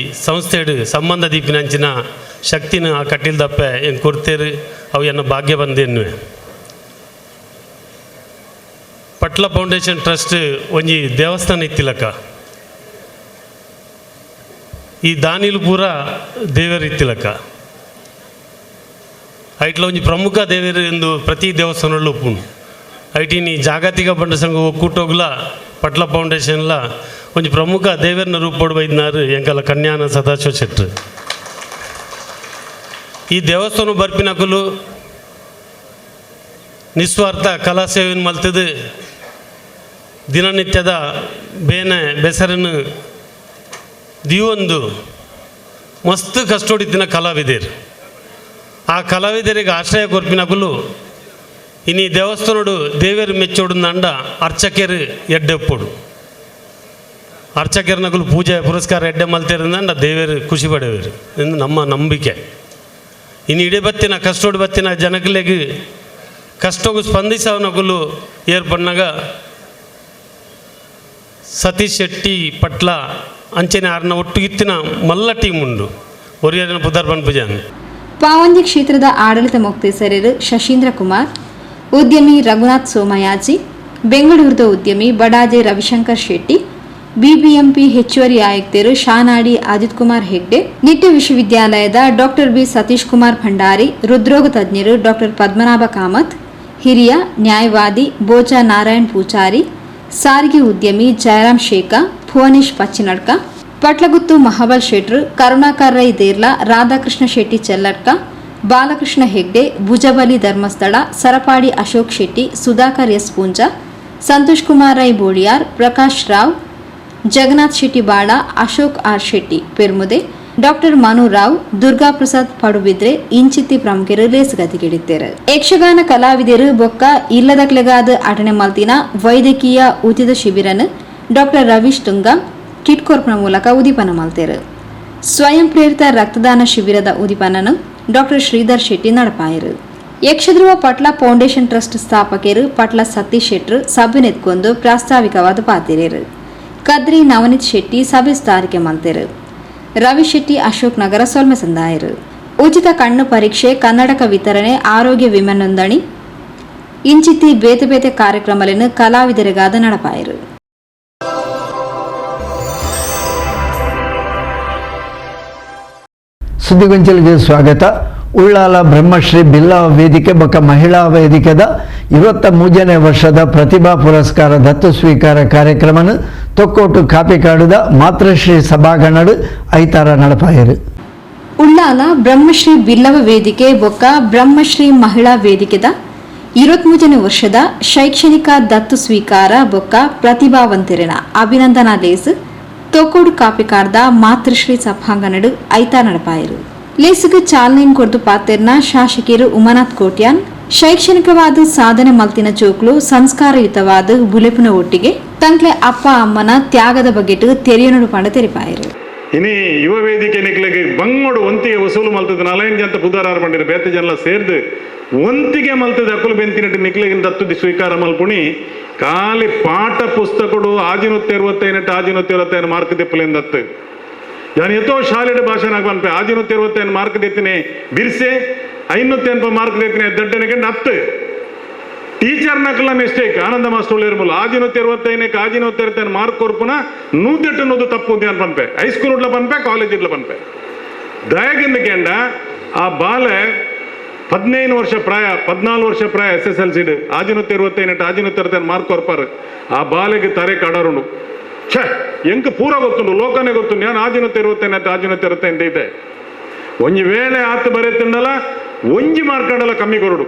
ಸಂಸ್ಥೆಡು ಸಂಬಂಧ ದೀಪಿನಂಚಿನ ಶಕ್ತಿನ ಕಟ್ಟಿಲ್ದಪ್ಪೆ ಏನು ಕೊಡ್ತೇರು, ಅವು ಎನ್ನ ಭಾಗ್ಯ ಬಂದೇನು. ಪಟ್ಲ ಫೌಂಡೇಶನ್ ಟ್ರಸ್ಟ್ ಒಂಜಿ ದೇವಸ್ಥಾನ ಇತ್ತಿಲಕ, ಈ ದಾನಿಲು ಪೂರ ದೇವರು ಇತ್ತಿಲಕ. ಐಟ್ಲ ಒಂಜಿ ಪ್ರಮುಖ ದೇವರು ಎಂದು ಪ್ರತಿ ದೇವಸ್ಥಾನಲ್ಲೂ ಉಪ್ಪುಂಡು. ಐಟಿನಿ ಜಾಗತಿಕ ಬಂಡ ಸಂಘ ಒಕ್ಕೂಟೋಗ್ಲ ಪಟ್ಲ ಫೌಂಡೇಶನ್ಲ ಒಂಜಿ ಪ್ರಮುಖ ದೇವರನ್ನ ರೂಪೋಡು ಬೈದಿನಾರು ಎಂಕಲ ಕನ್ಯಾನ ಸದಾಶಿವ ಶೆಟ್ರು. ಈ ದೇವಸ್ಥಾನ ಬರ್ಪಿನಕಲು ನಿಸ್ವಾರ್ಥ ಕಲಾ ಸೇವೆಯನ್ನು ಮಲ್ತದು ದಿನನಿತ್ಯದ ಬೇನೆ ಬೆಸರನ್ನು ದಿವೊಂದು ಮಸ್ತ್ ಕಷ್ಟೊಡಿತಿನ ಕಲಾವಿದರು. ಆ ಕಲಾವಿದರಿಗೆ ಆಶ್ರಯ ಕೊರ್ಪಿನಗುಲು ಇನಿ ದೇವಸ್ಥಾನಡು ದೇವೇರು ಮೆಚ್ಚೋಡು ಅಂಡ ಅರ್ಚಕರು ಎಡ್ಡೆಪ್ಪಡು. ಅರ್ಚಕರನಗುಲು ಪೂಜೆ ಪುರಸ್ಕಾರ ಎಡ್ಡೆ ಮಲ್ತಿರಂದ ದೇವೇರು ಖುಷಿ ಪಡೆಯವರು ಎಂದು ನಮ್ಮ ನಂಬಿಕೆ. ಇನ್ನು ಇಡೀ ಬತ್ತಿನ ಕಷ್ಟೋಡು ಬತ್ತಿನ ಜನಗಳಿಗೆ ಕಷ್ಟಗೂ ಸ್ಪಂದಿಸವನಗುಲು ಏರ್ಪಣ್ಣಾಗ ಸತೀಶ್ ಶೆಟ್ಟಿ ಪಟ್ಲ ಅಂಚನೆ ಆರ್ನ ಒಟ್ಟುಗಿತ್ತಿನ ಮಲ್ಲ ಟೀಮ್ ಉಂಡು ಒರಿಯರಿನ ಪುದರ್ಪನ್ ಪೂಜಾನ್. ಪಾವಂಜಿ ಕ್ಷೇತ್ರದ ಆಡಳಿತ ಮೊಕ್ತೇಸರರು ಶಶೀಂದ್ರ ಕುಮಾರ್, ಉದ್ಯಮಿ ರಘುನಾಥ್ ಸೋಮಯಾಜಿ, ಬೆಂಗಳೂರದ ಉದ್ಯಮಿ ಬಡಾಜೆ ರವಿಶಂಕರ್ ಶೆಟ್ಟಿ, ಬಿಬಿಎಂಪಿ ಹೆಚ್ಚುವರಿ ಆಯುಕ್ತರು ಶಾನಾಡಿ ಅಜಿತ್ ಕುಮಾರ್ ಹೆಗ್ಡೆ, ನಿಟ್ಟ ವಿಶ್ವವಿದ್ಯಾಲಯದ ಡಾಕ್ಟರ್ ಬಿ ಸತೀಶ್ ಕುಮಾರ್ ಭಂಡಾರಿ, ಹೃದ್ರೋಗ ತಜ್ಞರು ಡಾಕ್ಟರ್ ಪದ್ಮನಾಭ ಕಾಮತ್, ಹಿರಿಯ ನ್ಯಾಯವಾದಿ ಬೋಚಾ ನಾರಾಯಣ್ ಪೂಚಾರಿ, ಸಾರಿಗೆ ಉದ್ಯಮಿ ಜಯರಾಮ್ ಶೇಖ, ಭುವನೇಶ್ ಪಚ್ಚಿನಡ್ಕ, ಪಟ್ಲಗುತ್ತು ಮಹಾಬಲ್ ಶೆಟ್ರು, ಕರುಣಾಕರ್ ರೈ ದೇರ್ಲಾ, ರಾಧಾಕೃಷ್ಣ ಶೆಟ್ಟಿ ಚೆಲ್ಲಡ್ಕ, ಬಾಲಕೃಷ್ಣ ಹೆಗ್ಡೆ, ಭುಜಬಲಿ ಧರ್ಮಸ್ಥಳ, ಸರಪಾಡಿ ಅಶೋಕ್ ಶೆಟ್ಟಿ, ಸುಧಾಕರ್ ಎಸ್ ಪೂಂಜ, ಸಂತೋಷ್ ಕುಮಾರ್ ರೈ ಬೋಳಿಯಾರ್, ಪ್ರಕಾಶ್ ರಾವ್, ಜಗನ್ನಾಥ್ ಶೆಟ್ಟಿ ಬಾಳ, ಅಶೋಕ್ ಆರ್ ಶೆಟ್ಟಿ ಪೆರ್ಮುದೆ, ಡಾಕ್ಟರ್ ಮನು ರಾವ್, ದುರ್ಗಾ ಪ್ರಸಾದ್ ಪಡುಬಿದ್ರೆ ಇಂಚಿತ್ತಿ ಪ್ರಮುಖರು ಲೇಸುಗತಿಗಿಡಿದ್ದಾರೆ. ಯಕ್ಷಗಾನ ಕಲಾವಿದರು ಬೊಕ್ಕ ಇಲ್ಲದಕ್ಲೆಗಾದ ಅಟನೆ ಮಲ್ತಿನ ವೈದ್ಯಕೀಯ ಉಚಿತ ಶಿಬಿರನ್ನು ಡಾಕ್ಟರ್ ರವೀಶ್ ತುಂಗ ಕಿಟ್ಕೋರ್ಪ್ನ ಮೂಲಕ ಉದಿಪನ ಮಲ್ತೇರು. ಸ್ವಯಂ ಪ್ರೇರಿತ ರಕ್ತದಾನ ಶಿಬಿರದ ಉದಿಪನನ್ನು ಡಾಕ್ಟರ್ ಶ್ರೀಧರ್ ಶೆಟ್ಟಿ ನಡಪಾಯರು. ಯಕ್ಷಧ್ರುವ ಪಟ್ಲ ಫೌಂಡೇಶನ್ ಟ್ರಸ್ಟ್ ಸ್ಥಾಪಕರು ಪಟ್ಲ ಸತೀಶ್ ಶೆಟ್ರು ಸಭೆನೆತ್ಕೊಂಡು ಪ್ರಾಸ್ತಾವಿಕವಾದ ಪಾತಿರೇರು. ಕದ್ರಿ ನವನೀತ್ ಶೆಟ್ಟಿ ಸಭೆ ಸ್ಥಾರಿಕೆ ಮಲ್ತೇರು. ರವಿ ಶೆಟ್ಟಿ ಅಶೋಕ್ ನಗರ ಸೊಲ್ಮೆ ಸಂದಾಯರು. ಉಚಿತ ಕಣ್ಣು ಪರೀಕ್ಷೆ, ಕನ್ನಡಕ ವಿತರಣೆ, ಆರೋಗ್ಯ ವಿಮೆ ನೋಂದಣಿ ಇಂಚಿತ್ತಿ ಬೇತೆ ಬೇತೆ ಕಾರ್ಯಕ್ರಮಗಳನ್ನು ಕಲಾವಿದರಿಗಾದ ನಡಪಾಯರು. ಸುದ್ದಿಗೊಂಚಲಿಗೆ ಸ್ವಾಗತ. ಉಳ್ಳಾಲ ಬ್ರಹ್ಮಶ್ರೀ ಬಿಲ್ಲವ ವೇದಿಕೆ ಬೊಕ್ಕ ಮಹಿಳಾ ವೇದಿಕೆದ 23ನೇ ವರ್ಷದ ಪ್ರತಿಭಾ ಪುರಸ್ಕಾರ ದತ್ತು ಸ್ವೀಕಾರ ಕಾರ್ಯಕ್ರಮನು ತೊಕ್ಕೋಟು ಕಾಪಿಕಾಡುದ ಮಾತೃಶ್ರೀ ಸಭಾಗಣಡು ಐತಾರ ನಡಪಾಯರು. ಉಳ್ಳಾಲ ಬ್ರಹ್ಮಶ್ರೀ ಬಿಲ್ಲವ ವೇದಿಕೆ ಬೊಕ್ಕ ಬ್ರಹ್ಮಶ್ರೀ ಮಹಿಳಾ ವೇದಿಕೆದ 23ನೇ ವರ್ಷದ ಶೈಕ್ಷಣಿಕ ದತ್ತು ಸ್ವೀಕಾರ ಬೊಕ್ಕ ಪ್ರತಿಭಾವಂತರಿನ ಅಭಿನಂದನಾ ಲೇಸ್ ತೊಕ್ಕೋಡು ಕಾಪಿಕಾಡ್ದ ಮಾತೃಶ್ರೀ ಸಭಾಂಗಣಡು ಐತಾರ ನಡಪಾಯರು. ಲೇಸಿಗೆ ಚಾಲನೆ ಕೊಡ್ದು ಪಾತೆರ್ನ ಶಾಸಕಿಯರು ಉಮಾನಾಥ್ ಕೋಟ್ಯಾನ್ ಶೈಕ್ಷಣಿಕವಾದ ಸಾಧನೆ ಮಲ್ತಿನ ಜೋಕ್ಲು ಸಂಸ್ಕಾರಯುತವಾದ ಬುಲೆಪುನ ಒಟ್ಟಿಗೆ ತಂಕ್ಲೆ ಅಪ್ಪ ಅಮ್ಮನ ತ್ಯಾಗದ ಬಗೆಟ್ ತೆರೆಯನಡು ಪಂಡ ತೆರಿಪಾಯರು. ಇನಿ ಯುವ ವೇದಿಕೆ ನಿಕ್ಲಿಗೆ ಬಂಗೋಡು ಒಂತಿಗೆ ವಸೂಲು ಮಲ್ತದ 4 ಜನ ಪುದಾರಾರ ಬಂದಿರ ಬೇತೆ ಜನ ಸೇರ್ದು ಒಂತಿಗೆ ಮಲ್ತದ ಅಕುಲು ಬೆಂತಿನಟ್ಟು ನಿಕ್ಲಿಗಿನ ದತ್ತು ಸ್ವೀಕಾರ ಮಲ್ಪುಣಿ ಖಾಲಿ ಪಾಠ ಪುಸ್ತಕಡು ಆಜಿನೊತ್ತು 25 ಆಜಿನೊತ್ತು 25 ಮಾರ್ಕ್ ದೆಪ್ಪಲೆಂದತ್ತು ಯಾನು ಎತ್ತೋ ಶಾಲೆಡೆ ಭಾಷಣ ಆಗ್ಬನ್ಪೆ ಆಜಿನೊತ್ತು 25 ಮಾರ್ಕ್ ದೆತ್ತಿನೇ ಬಿರ್ಸೆ 580 ಮಾರ್ಕ್ ದೆತ್ತಿನೇ ದಡ್ಡನೆಗೆ 10 ಟೀಚರ್ ನಕಲ ಮಿಸ್ಟೇಕ್ ಆನಂದ ಮಾಸ್ಟರ್ ಇರ್ಬೋದು ಆಜಿನೊತ್ತು 25 ಆಜಿನೊತ್ತು 25 ಮಾರ್ಕ್ ಕೊರ್ಪುನ 100 ತಪ್ಪು ಅಂತ ಪನ್ಪೆ ಹೈಸ್ಕೂಲ್ ಉಡ್ಲ ಪನ್ಪೆ ಕಾಲೇಜ್ ಇಡ್ಲ ಪನ್ಪೆ ದಯಗಿಂದ ಕೆಂಡ ಆ ಬಾಲೆ 15 ವರ್ಷ ಪ್ರಾಯ 14 ವರ್ಷ ಪ್ರಾಯ SSLC ಆಜಿನೊತ್ತು 25 ಆಜಿನೊತ್ತು 25 ಮಾರ್ಕ್ ಕೊರ್ಪಾರು ಆ ಬಾಲೆಗೆ ತರೆ ಕಡರುಂಡು ಛೇ ಎಂಕ ಪೂರ ಗೊತ್ತುಂಡು ಲೋಕನೇ ಗೊತ್ತುಂಡು ನಾನು ಆಜಿನೊತ್ತು 25 ಆಜಿನೊತ್ತು 25 ಇದೆ ಒಂಜಿ ವೇಳೆ ಆತು ಬರೆಯುತ್ತಂಡಲ್ಲ ಒಂಜಿ ಮಾರ್ಕಂಡಲ್ಲ ಕಮ್ಮಿ ಕೊರಡು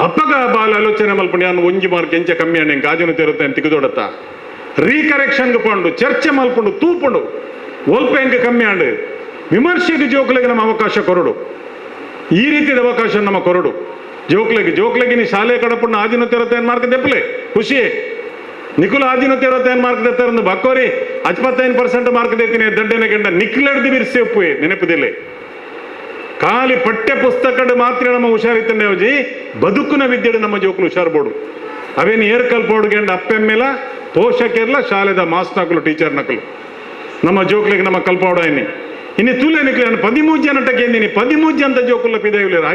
ಅಪ್ಪಗ ಬಾಲ ಆಲೋಚನೆ ಮಲ್ಪಂಡು ನಾನು ಒಂಜಿ ಮಾರ್ಕ್ ಎಂಚ ಕಮ್ಮಿ ಅಣ್ಣ ಎಂಕ ಆಜಿನೊತ್ತು 25 ತಿಗುದೊಡತ್ತ ರೀಕರೆಕ್ಷನ್ಗೆ ಪಂಡು ಚರ್ಚೆ ಮಲ್ಪಂಡು ತೂಪಂಡು ಒಲ್ಪ ಎಂಕ ಕಮ್ಮಿ ಆಂಡು ವಿಮರ್ಶೆಗೆ ಜೋಕ್ಲೆಗೆ ನಮ್ಮ ಅವಕಾಶ ಕೊರಡು ಈ ರೀತಿಯ ಅವಕಾಶ ನಮ್ಮ ಕೊರಡು ಜೋಕ್ಲೆಗೆ ನೀ ಶಾಲೆ ಕಡಪಣ್ಣ ಆಜಿನೊತ್ತು 25 ಮಾರ್ಕ್ ದೆಪ್ಪಲೆ ಖುಷಿಯೇ ನಿಖುಲ್ ಆಜಿನೊತ್ತು 25 ಮಾರ್ಕ್ ದೆತ್ತರಂದು ಬಕ್ಕೋರಿ 55% ಮಾರ್ಕ್ ದೆತ್ತಿನ ದಡ್ಡನೆ ಗಂಡ ನಿಖಿಲಡ್ದು ಬಿರ್ಸಿ ಒಪ್ಪುವೆ ನೆನಪುದಿಲ್ಲ ಖಾಲಿ ಪಠ್ಯ ಪುಸ್ತಕಡು ಮಾತ್ರ ನಮ್ಮ ಹುಷಾರಿತ್ತಂಡೆ ಅವಜಿ ಬದುಕುನ ವಿದ್ಯೆಡು ನಮ್ಮ ಜೋಕ್ಲು ಹುಷಾರ್ಬೋಡು ಅವೇನು ಏರ್ಕಲ್ಪೋಡು ಗಂಡ ಅಪ್ಪೆಮ್ಮೆಲ ಪೋಷಕರ್ಲ ಶಾಲೆದ ಮಾಸ್ ನಕಲು ಟೀಚರ್ ನಕಲು ನಮ್ಮ ಜೋಕ್ಲಿಗೆ ನಮ್ಮ ಕಲ್ಪೋಡ ಎನ್ನಿ ಇನ್ನು ತುಲೆ ನಿಕ್ಲೆ 13 ಜನಟಕ್ಕೆ ಎಂದಿನಿ 13 ಜನ ಜೋಕುಲ್ಲ ಪಿದಾಯುಲೇರು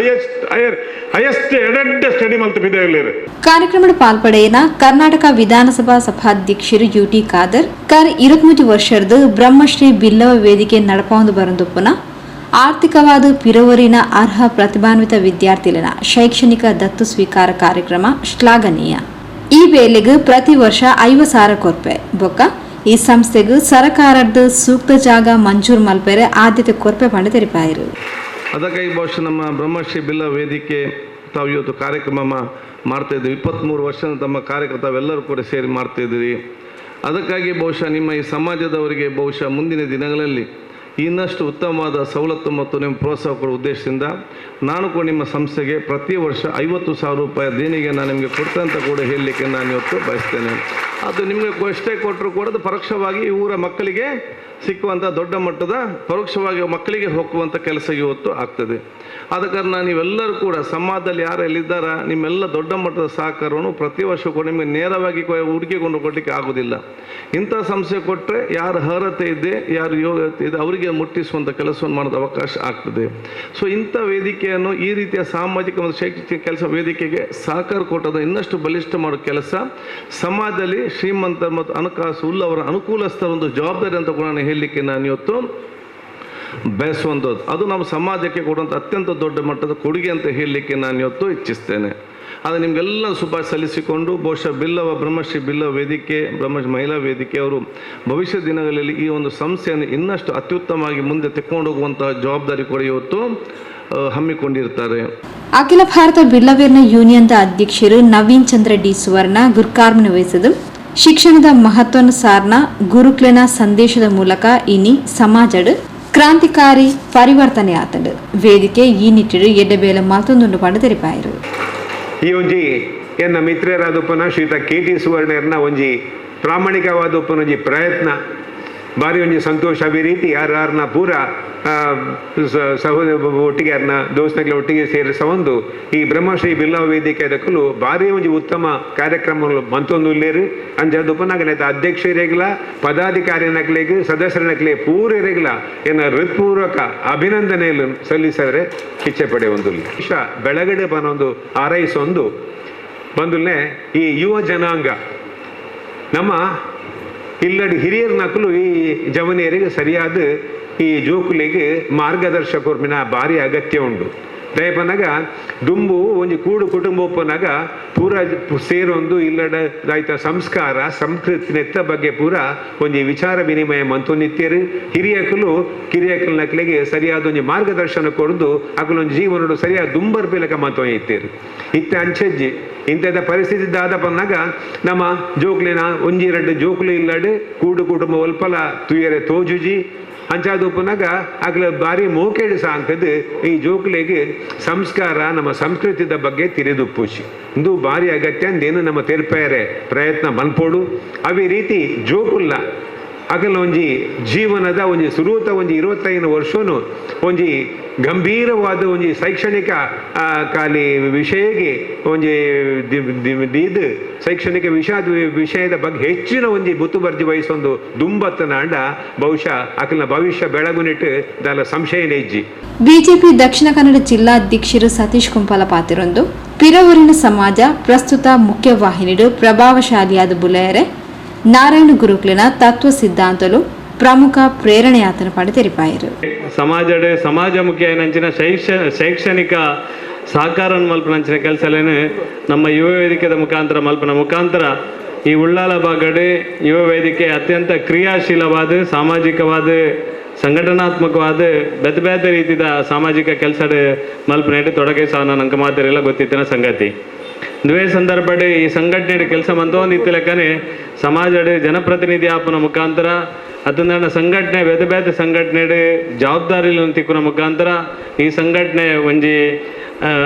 ಹೈಯೆಸ್ಟ್ ಎಡೆಡ್ ಸ್ಟಡಿ ಮಲ್ತ ಪಿದಾಯುಲೇರು. ಕಾರ್ಯಕ್ರಮದ ಪಾಲ್ಪಡೆಯನ ಕರ್ನಾಟಕ ವಿಧಾನಸಭಾ ಸಭಾಧ್ಯಕ್ಷರು ಯುಟಿ ಖಾದರ್ ಕರ್ 23 ವರ್ಷದ ಬ್ರಹ್ಮಶ್ರೀ ಬಿಲ್ಲವ ವೇದಿಕೆ ನಡಪಾಂದು ಬರಂದೊಪ್ಪನ ಆರ್ಥಿಕವಾದ ಪಿರವರಿನ ಅರ್ಹ ಪ್ರತಿಭಾನ್ವಿತ ವಿದ್ಯಾರ್ಥಿಗಳ ಶೈಕ್ಷಣಿಕ ದತ್ತು ಸ್ವೀಕಾರ ಕಾರ್ಯಕ್ರಮ ಶ್ಲಾಘನೀಯ. ಈ ವೇಳೆಗೆ ಪ್ರತಿ ವರ್ಷ 50,000 ಕೊರ್ಪೆ ಬೊಕ್ಕ ಈ ಸಂಸ್ಥೆಗೂ ಸರ್ಕಾರದ ಸೂಕ್ತ ಜಾಗ ಮಂಜೂರು ಮಲ್ಪೆರೆ ಆದ್ಯತೆ ಕೊರ್ಪೆ ಪಂಡ ತೆರಿಪಾಯರು. ಅದಕ್ಕಾಗಿ ಬಹುಶಃ ನಮ್ಮ ಬ್ರಹ್ಮಶ್ರೀ ಬಿಲ್ಲ ವೇದಿಕೆ ತಾವು ಇವತ್ತು ಕಾರ್ಯಕ್ರಮ ಮಾಡ್ತಾಯಿದ್ದೀವಿ. 23 ವರ್ಷದ ತಮ್ಮ ಕಾರ್ಯಕರ್ತವೆಲ್ಲರೂ ಕೂಡ ಸೇರಿ ಮಾಡ್ತಾಯಿದ್ದೀರಿ. ಅದಕ್ಕಾಗಿ ಬಹುಶಃ ನಿಮ್ಮ ಈ ಸಮಾಜದವರಿಗೆ ಬಹುಶಃ ಮುಂದಿನ ದಿನಗಳಲ್ಲಿ ಇನ್ನಷ್ಟು ಉತ್ತಮವಾದ ಸವಲತ್ತು ಮತ್ತು ನಿಮ್ಮ ಪ್ರೋತ್ಸಾಹ ಕೊಡುವ ಉದ್ದೇಶದಿಂದ ನಾನು ಕೂಡ ನಿಮ್ಮ ಸಂಸ್ಥೆಗೆ ಪ್ರತಿ ವರ್ಷ 50,000 ರೂಪಾಯಿ ದೇಣಿಗೆ ನಾನು ನಿಮಗೆ ಕೊಡ್ತೇನೆ ಅಂತ ಕೂಡ ಹೇಳಲಿಕ್ಕೆ ನಾನು ಇವತ್ತು ಬಯಸ್ತೇನೆ. ಅದು ನಿಮಗೆ ಎಷ್ಟೇ ಕೊಟ್ಟರು ಕೂಡ ಅದು ಪರೋಕ್ಷವಾಗಿ ಊರ ಮಕ್ಕಳಿಗೆ ಸಿಕ್ಕುವಂಥ ದೊಡ್ಡ ಮಟ್ಟದ ಪರೋಕ್ಷವಾಗಿ ಮಕ್ಕಳಿಗೆ ಹೋಗುವಂಥ ಕೆಲಸ ಇವತ್ತು ಆಗ್ತದೆ. ಆದ ಕಾರಣ ನೀವೆಲ್ಲರೂ ಕೂಡ ಸಮಾಜದಲ್ಲಿ ಯಾರು ಎಲ್ಲಿದ್ದಾರ ನಿಮ್ಮೆಲ್ಲ ದೊಡ್ಡ ಮಟ್ಟದ ಸಹಕಾರವನ್ನು ಪ್ರತಿ ವರ್ಷ ಕೂಡ ನಿಮಗೆ ನೇರವಾಗಿ ಹುಡುಕಿಕೊಂಡು ಕೊಡಲಿಕ್ಕೆ ಆಗೋದಿಲ್ಲ. ಇಂಥ ಸಂಸ್ಥೆ ಕೊಟ್ಟರೆ ಯಾರು ಅರ್ಹತೆ ಇದೆ, ಯಾರು ಯೋಗ್ಯತೆ ಇದೆ ಅವರಿಗೆ ಮುಟ್ಟಿಸುವಂಥ ಕೆಲಸವನ್ನು ಮಾಡೋದು ಅವಕಾಶ ಆಗ್ತದೆ. ಸೊ ಇಂಥ ವೇದಿಕೆಯನ್ನು ಈ ರೀತಿಯ ಸಾಮಾಜಿಕ ಮತ್ತು ಶೈಕ್ಷಣಿಕ ಕೆಲಸ ವೇದಿಕೆಗೆ ಸಹಕಾರ ಕೊಟ್ಟದ ಇನ್ನಷ್ಟು ಬಲಿಷ್ಠ ಮಾಡೋ ಕೆಲಸ ಸಮಾಜದಲ್ಲಿ ಶ್ರೀಮಂತ ಮತ್ತು ಹಣಕಾಸು ಉಳ್ಳವರ ಅನುಕೂಲಸ್ಥರ ಒಂದು ಜವಾಬ್ದಾರಿ ಅಂತ ಕೂಡ ಹೇಳಲಿಕ್ಕೆ ನಾನು ಇವತ್ತು ಬಯಸುವಂಥದ್ದು. ಅದು ನಮ್ಮ ಸಮಾಜಕ್ಕೆ ಕೊಡುವಂಥ ಅತ್ಯಂತ ದೊಡ್ಡ ಮಟ್ಟದ ಕೊಡುಗೆ ಅಂತ ಹೇಳಲಿಕ್ಕೆ ನಾನು ಇವತ್ತು ಇಚ್ಛಿಸ್ತೇನೆ. ಅದು ನಿಮಗೆಲ್ಲ ಶುಭ ಸಲ್ಲಿಸಿಕೊಂಡು ಬಹುಶಃ ಬ್ರಹ್ಮಶ್ರೀ ಬಿಲ್ಲವ ವೇದಿಕೆ, ಬ್ರಹ್ಮಶ್ರೀ ಮಹಿಳಾ ವೇದಿಕೆ ಅವರು ಭವಿಷ್ಯ ದಿನಗಳಲ್ಲಿ ಈ ಒಂದು ಸಂಸ್ಥೆಯನ್ನು ಇನ್ನಷ್ಟು ಅತ್ಯುತ್ತಮವಾಗಿ ಮುಂದೆ ತೆಕ್ಕೊಂಡು ಹೋಗುವಂತಹ ಜವಾಬ್ದಾರಿ ಕೂಡ ಇವತ್ತು ಹಮ್ಮಿಕೊಂಡಿರ್ತಾರೆ. ಅಖಿಲ ಭಾರತ ಬಿಲ್ಲವೇರ್ನ ಯೂನಿಯನ್ದ ಅಧ್ಯಕ್ಷರು ನವೀನ್ ಚಂದ್ರ ಡಿ ಸುವರ್ಣ ಗುರುಕಾರ್ಮನೆ ವಹಿಸಿದ್ದು ಶಿಕ್ಷಣದ ಮಹತ್ವವನ್ನು ಸಾರ್ನ ಗುರುಕ್ಲೆನ ಸಂದೇಶದ ಮೂಲಕ ಇನಿ ಸಮಾಜಡ್ ಕ್ರಾಂತಿಕಾರಿ ಪರಿವರ್ತನೆ ಆತಂಡು ವೇದಿಕೆ ಈ ನಿಟ್ಟಿಡು ಎಡ್ಡೆಬೇಲ ಮತ್ತೊಂದು ಪಂಡ ತೆರಿಪಾಯರು. ಈ ಒಂಜಿ ಎನ್ನ ಮಿತ್ರರಾದಪ್ಪನ ಶ್ರೀಯುತ KT ಸುವರ್ಣರ್ನ ಒಂಜಿ ಪ್ರಾಮಾಣಿಕವಾದ ಒಂಜಿ ಪ್ರಯತ್ನ ಬಾರಿ ಒಂಜಿ ಸಂತೋಷ. ಅದೇ ರೀತಿ ಯಾರನ್ನ ಪೂರ ಸಹೋದರ ಒಟ್ಟಿಗೆ ಯಾರನ್ನ ದೋಸ್ತಗಳ ಒಟ್ಟಿಗೆ ಸೇರಿಸ ಒಂದು ಈ ಬ್ರಹ್ಮಶ್ರೀ ಬಿಲ್ಲವ ವೇದಿಕೆ ಅದಕ್ಕೂ ಭಾರಿ ಒಂಜಿ ಉತ್ತಮ ಕಾರ್ಯಕ್ರಮಗಳು ಮಂತೊಂದುಲ್ಲೇರು ಅಂಜಾದುಪನಾಗನೈತ ಅಧ್ಯಕ್ಷರಿಗಲ ಪದಾಧಿಕಾರಿನಕ್ಲೆಗ್ ಸದಸ್ಯರನಕ್ಲೆ ಪೂರರಿಗಲ ಏನ ಹೃತ್ಪೂರ್ವಕ ಅಭಿನಂದನೆಯನ್ನು ಸಲ್ಲಿಸಿದ್ರೆ ಇಚ್ಛೆ ಪಡೆ ಒಂದು ಬೆಳಗಡೆ ಬನ್ನೊಂದು ಆರೈಸೊಂದು ಬಂದುಲ್ಲೆ ಈ ಯುವ ಜನಾಂಗ ನಮ್ಮ ಇಲ್ಲಡಿ ಹಿರಿಯರ ನಕಲು ಈ ಜವನಿಯರಿಗೆ ಸರಿಯಾದ ಈ ಜೋಕುಲಿಗೆ ಮಾರ್ಗದರ್ಶಕರ್ಮಿನ ಭಾರಿ ಅಗತ್ಯ ಉಂಟು. ದಯಪನಾಗ ದುಂಬು ಒಂಜಿ ಕೂಡು ಕುಟುಂಬ ಒಪ್ಪನಾಗ ಪೂರ ಸೇರೊಂದು ಇಲ್ಲಡ ದಾಯ್ತ ಸಂಸ್ಕಾರ ಸಂಸ್ಕೃತಿ ನೆತ್ತ ಬಗ್ಗೆ ಪೂರ ಒಂಜಿ ವಿಚಾರ ವಿನಿಮಯ ಮಂತೊಂದಿತ್ತೇರು. ಹಿರಿಯಕಲು ಕಿರಿಯಕಲ್ ನಕ್ಲೆಗೆ ಸರಿಯಾದ ಒಂಜಿ ಮಾರ್ಗದರ್ಶನ ಕೊಡ್ದು ಅಕಲೊಂದು ಜೀವನಡು ಸರಿಯಾದ ದುಂಬರ್ ಬೇಲಕ ಮಂತೊಂದಿತ್ತೇರು. ಇತ್ತ ಅಂಚಜ್ಜಿ ಇಂಥದ ಪರಿಸ್ಥಿತಿ ದಾದ ಪನ್ನಾಗ ನಮ್ಮ ಜೋಕ್ಲಿನ ಒಂಜಿ 2 ಜೋಕ್ಲು ಇಲ್ಲಡು ಕೂಡು ಕುಟುಂಬ ಒಲ್ಪಲ ತುಯರೆ ತೋಜುಜಿ ಅಂಚಾದಪ್ಪನಾಗ ಆಗ್ಲ ಭಾರಿ ಮೋಕೇಡು ಸಾಂಕದು ಈ ಜೋಕ್ಲೆಗೆ ಸಂಸ್ಕಾರ ನಮ್ಮ ಸಂಸ್ಕೃತಿದ ಬಗ್ಗೆ ತಿರಿದುಪ್ಪುಚಿ ಇದು ಭಾರಿ ಅಗತ್ಯ ಅಂದೇನು ನಮ್ಮ ತೆರ್ಪೆಯರೆ ಪ್ರಯತ್ನ ಮನ್ಪೋಡು. ಅವೇ ರೀತಿ ಜೋಕುಲ್ಲ ಅಗಲ ಒಂಜಿ ಜೀವನದ ಒಂಜಿ ಸುರೂತ ಒಂಜಿ 25 ವರ್ಷನು ಒಂಜಿ ಗಂಭೀರವಾದ ಒಂಜಿ ಶೈಕ್ಷಣಿಕ ಖಾಲಿ ವಿಷಯಗೆ ಒಂಜಿ ಇದು ಶೈಕ್ಷಣಿಕ ವಿಷಯದ ಬಗ್ಗೆ ಹೆಚ್ಚಿನ ಒಂಜಿ ಬುತ್ತುಬರ್ಜಿ ವಹಿಸೊಂದು ದುಂಬತ್ತನಾಂಡ ಬಹುಶಃ ಅಕಲ್ನ ಭವಿಷ್ಯ ಬೆಳಗುನಿಟ್ಟು ದಾಲ ಸಂಶಯ ನೆಜ್ಜಿ. ಬಿಜೆಪಿ ದಕ್ಷಿಣ ಕನ್ನಡ ಜಿಲ್ಲಾಧ್ಯಕ್ಷರು ಸತೀಶ್ ಕುಂಪಲ ಪಾತಿರೊಂದು ಪಿರವೂರಿನ ಸಮಾಜ ಪ್ರಸ್ತುತ ಮುಖ್ಯವಾಹಿನಿಡು ಪ್ರಭಾವಶಾಲಿಯಾದ ಬುಲೆಯರೆ ನಾರಾಯಣ ಗುರುಕ್ಲಿನ ತತ್ವ ಸಿದ್ಧಾಂತಲು ಪ್ರಮುಖ ಪ್ರೇರಣೆಯಾತನ ಪಡೆ ತೆರಿಪಾಯರು. ಸಮಾಜಮುಖಿ ನಂಚಿನ ಶೈಕ್ಷಣಿಕ ಸಹಕಾರ ಮಲ್ಪನಂಚಿನ ಕೆಲಸಲೇನು ನಮ್ಮ ಯುವ ವೇದಿಕೆದ ಮುಖಾಂತರ ಈ ಉಳ್ಳಾಲ ಬಾಗಡೆ ಯುವ ವೇದಿಕೆ ಅತ್ಯಂತ ಕ್ರಿಯಾಶೀಲವಾದ ಸಾಮಾಜಿಕವಾದ ಸಂಘಟನಾತ್ಮಕವಾದ ಬೇತೆ ಬೇತೆ ರೀತಿಯ ಸಾಮಾಜಿಕ ಕೆಲಸ ಮಲ್ಪನೆ ತೊಡಗೆ ಸಹ ನನಗೆ ಮಾತಿರಲ್ಲ ಗೊತ್ತಿತ್ತಿನ ಸಂಗತಿ. ದುವೇ ಸಂದರ್ಭಡೆ ಈ ಸಂಘಟನೆ ಕೆಲಸ ಮಂತೊಂದು ಲೆಕ್ಕನೆ ಸಮಾಜದ ಜನಪ್ರತಿನಿಧಿ ಆಪನ ಮುಖಾಂತರ ಅದನ್ನ ಸಂಘಟನೆ ಬೇತೆ ಬೇತೆ ಸಂಘಟನೆ ಜವಾಬ್ದಾರಿ ತಿಕ್ಕುನ ಮುಖಾಂತರ ಈ ಸಂಘಟನೆ ಒಂಜಿ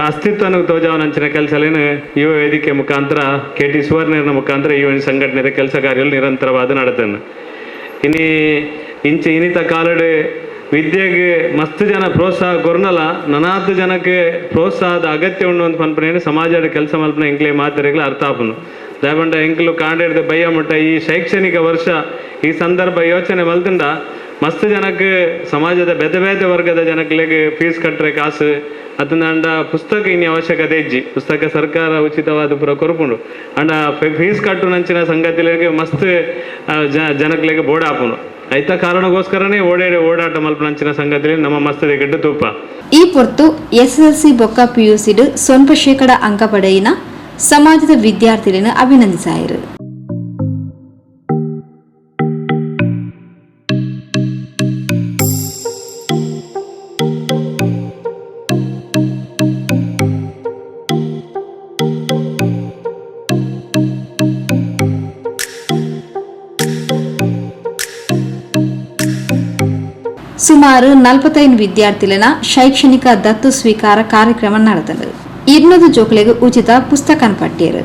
ಅಸ್ತಿತ್ವನ ತೋಜಾವನಂಚಿನ ಕೆಲಸಲೇನು ಯುವ ವೇದಿಕೆ ಮುಖಾಂತರ KT ಸುವರ್ಣರ ಮುಖಾಂತರ ಈ ಒಂದು ಸಂಘಟನೆ ಕೆಲಸ ಕಾರ್ಯಗಳು ನಿರಂತರವಾದ ನಡೆತಾನೆ. ಇನ್ನಿತ ಕಾಲಡೆ ವಿದ್ಯೆಗೆ ಮಸ್ತ್ ಜನ ಪ್ರೋತ್ಸಾಹ ಕೊರ್ನಲ್ಲ ನನಾತ್ ಜನಕ್ಕೆ ಪ್ರೋತ್ಸಾಹದ ಅಗತ್ಯ ಉಂಡು ಅಂತ ಪನ್ಪನೇನು ಸಮಾಜದ ಕೆಲಸ ಮಲ್ಪನ ಎಂಕ್ಲೆ ಮಾದರಿಗಳು ಅರ್ಥ ಆಪನು ದಯಪಂಡ ಎಂಕ್ಲು ಕಾಂಡಿಡ್ದು ಬಯ್ಯ ಮುಟ್ಟ ಈ ಶೈಕ್ಷಣಿಕ ವರ್ಷ ಈ ಸಂದರ್ಭ ಯೋಚನೆ ಮಲ್ತಂಡ ಮಸ್ತ್ ಜನಕ್ಕೆ ಸಮಾಜದ ಬೇತೆ ಬೇತೆ ವರ್ಗದ ಜನಗಳಿಗೆ ಫೀಸ್ ಕಟ್ಟರೆ ಕಾಸು ಅದನ್ನ ಪುಸ್ತಕ ಇನ್ನು ಅವಶ್ಯಕತೆ ಇಜ್ಜಿ ಪುಸ್ತಕ ಸರ್ಕಾರ ಉಚಿತವಾದ ಪುರ ಕೊರ್ಪುಂಡು ಅಂಡ ಫೀಸ್ ಕಟ್ಟು ನಂಚಿನ ಸಂಗತಿಗಳಿಗೆ ಮಸ್ತ್ ಜನಗಳಿಗೆ ಬೋರ್ಡ್ ಹಾಪುನು ಐತ ಕಾರಣಕ್ಕೋಸ್ಕರನೇ ಓಡಾಟ ಮಲ್ಪನಂಚಿನ ಸಂಗತಿ ನಮ್ಮ ಮಸ್ತದೆ ಗಡ್ಡು ತೂಪ. ಈ ಪೊರ್ತು SSLC ಬೊಕ್ಕ PUCಡ್ ಸ್ವಲ್ಪ ಶೇಕಡ ಅಂಕ ಪಡೆಯಿನ ಸಮಾಜದ ವಿದ್ಯಾರ್ಥಿಗಳನ್ನು ಅಭಿನಂದಿಸಾಯಿರು. ಸುಮಾರು 45 ವಿದ್ಯಾರ್ಥಿಗಳ ಶೈಕ್ಷಣಿಕ ದತ್ತು ಸ್ವೀಕಾರ ಕಾರ್ಯಕ್ರಮ ನಡೆದது. 200 ಜೋಕ್ಲೆಗೆ ಉಚಿತ ಪುಸ್ತಕ ಪಟ್ಟಿಯರು.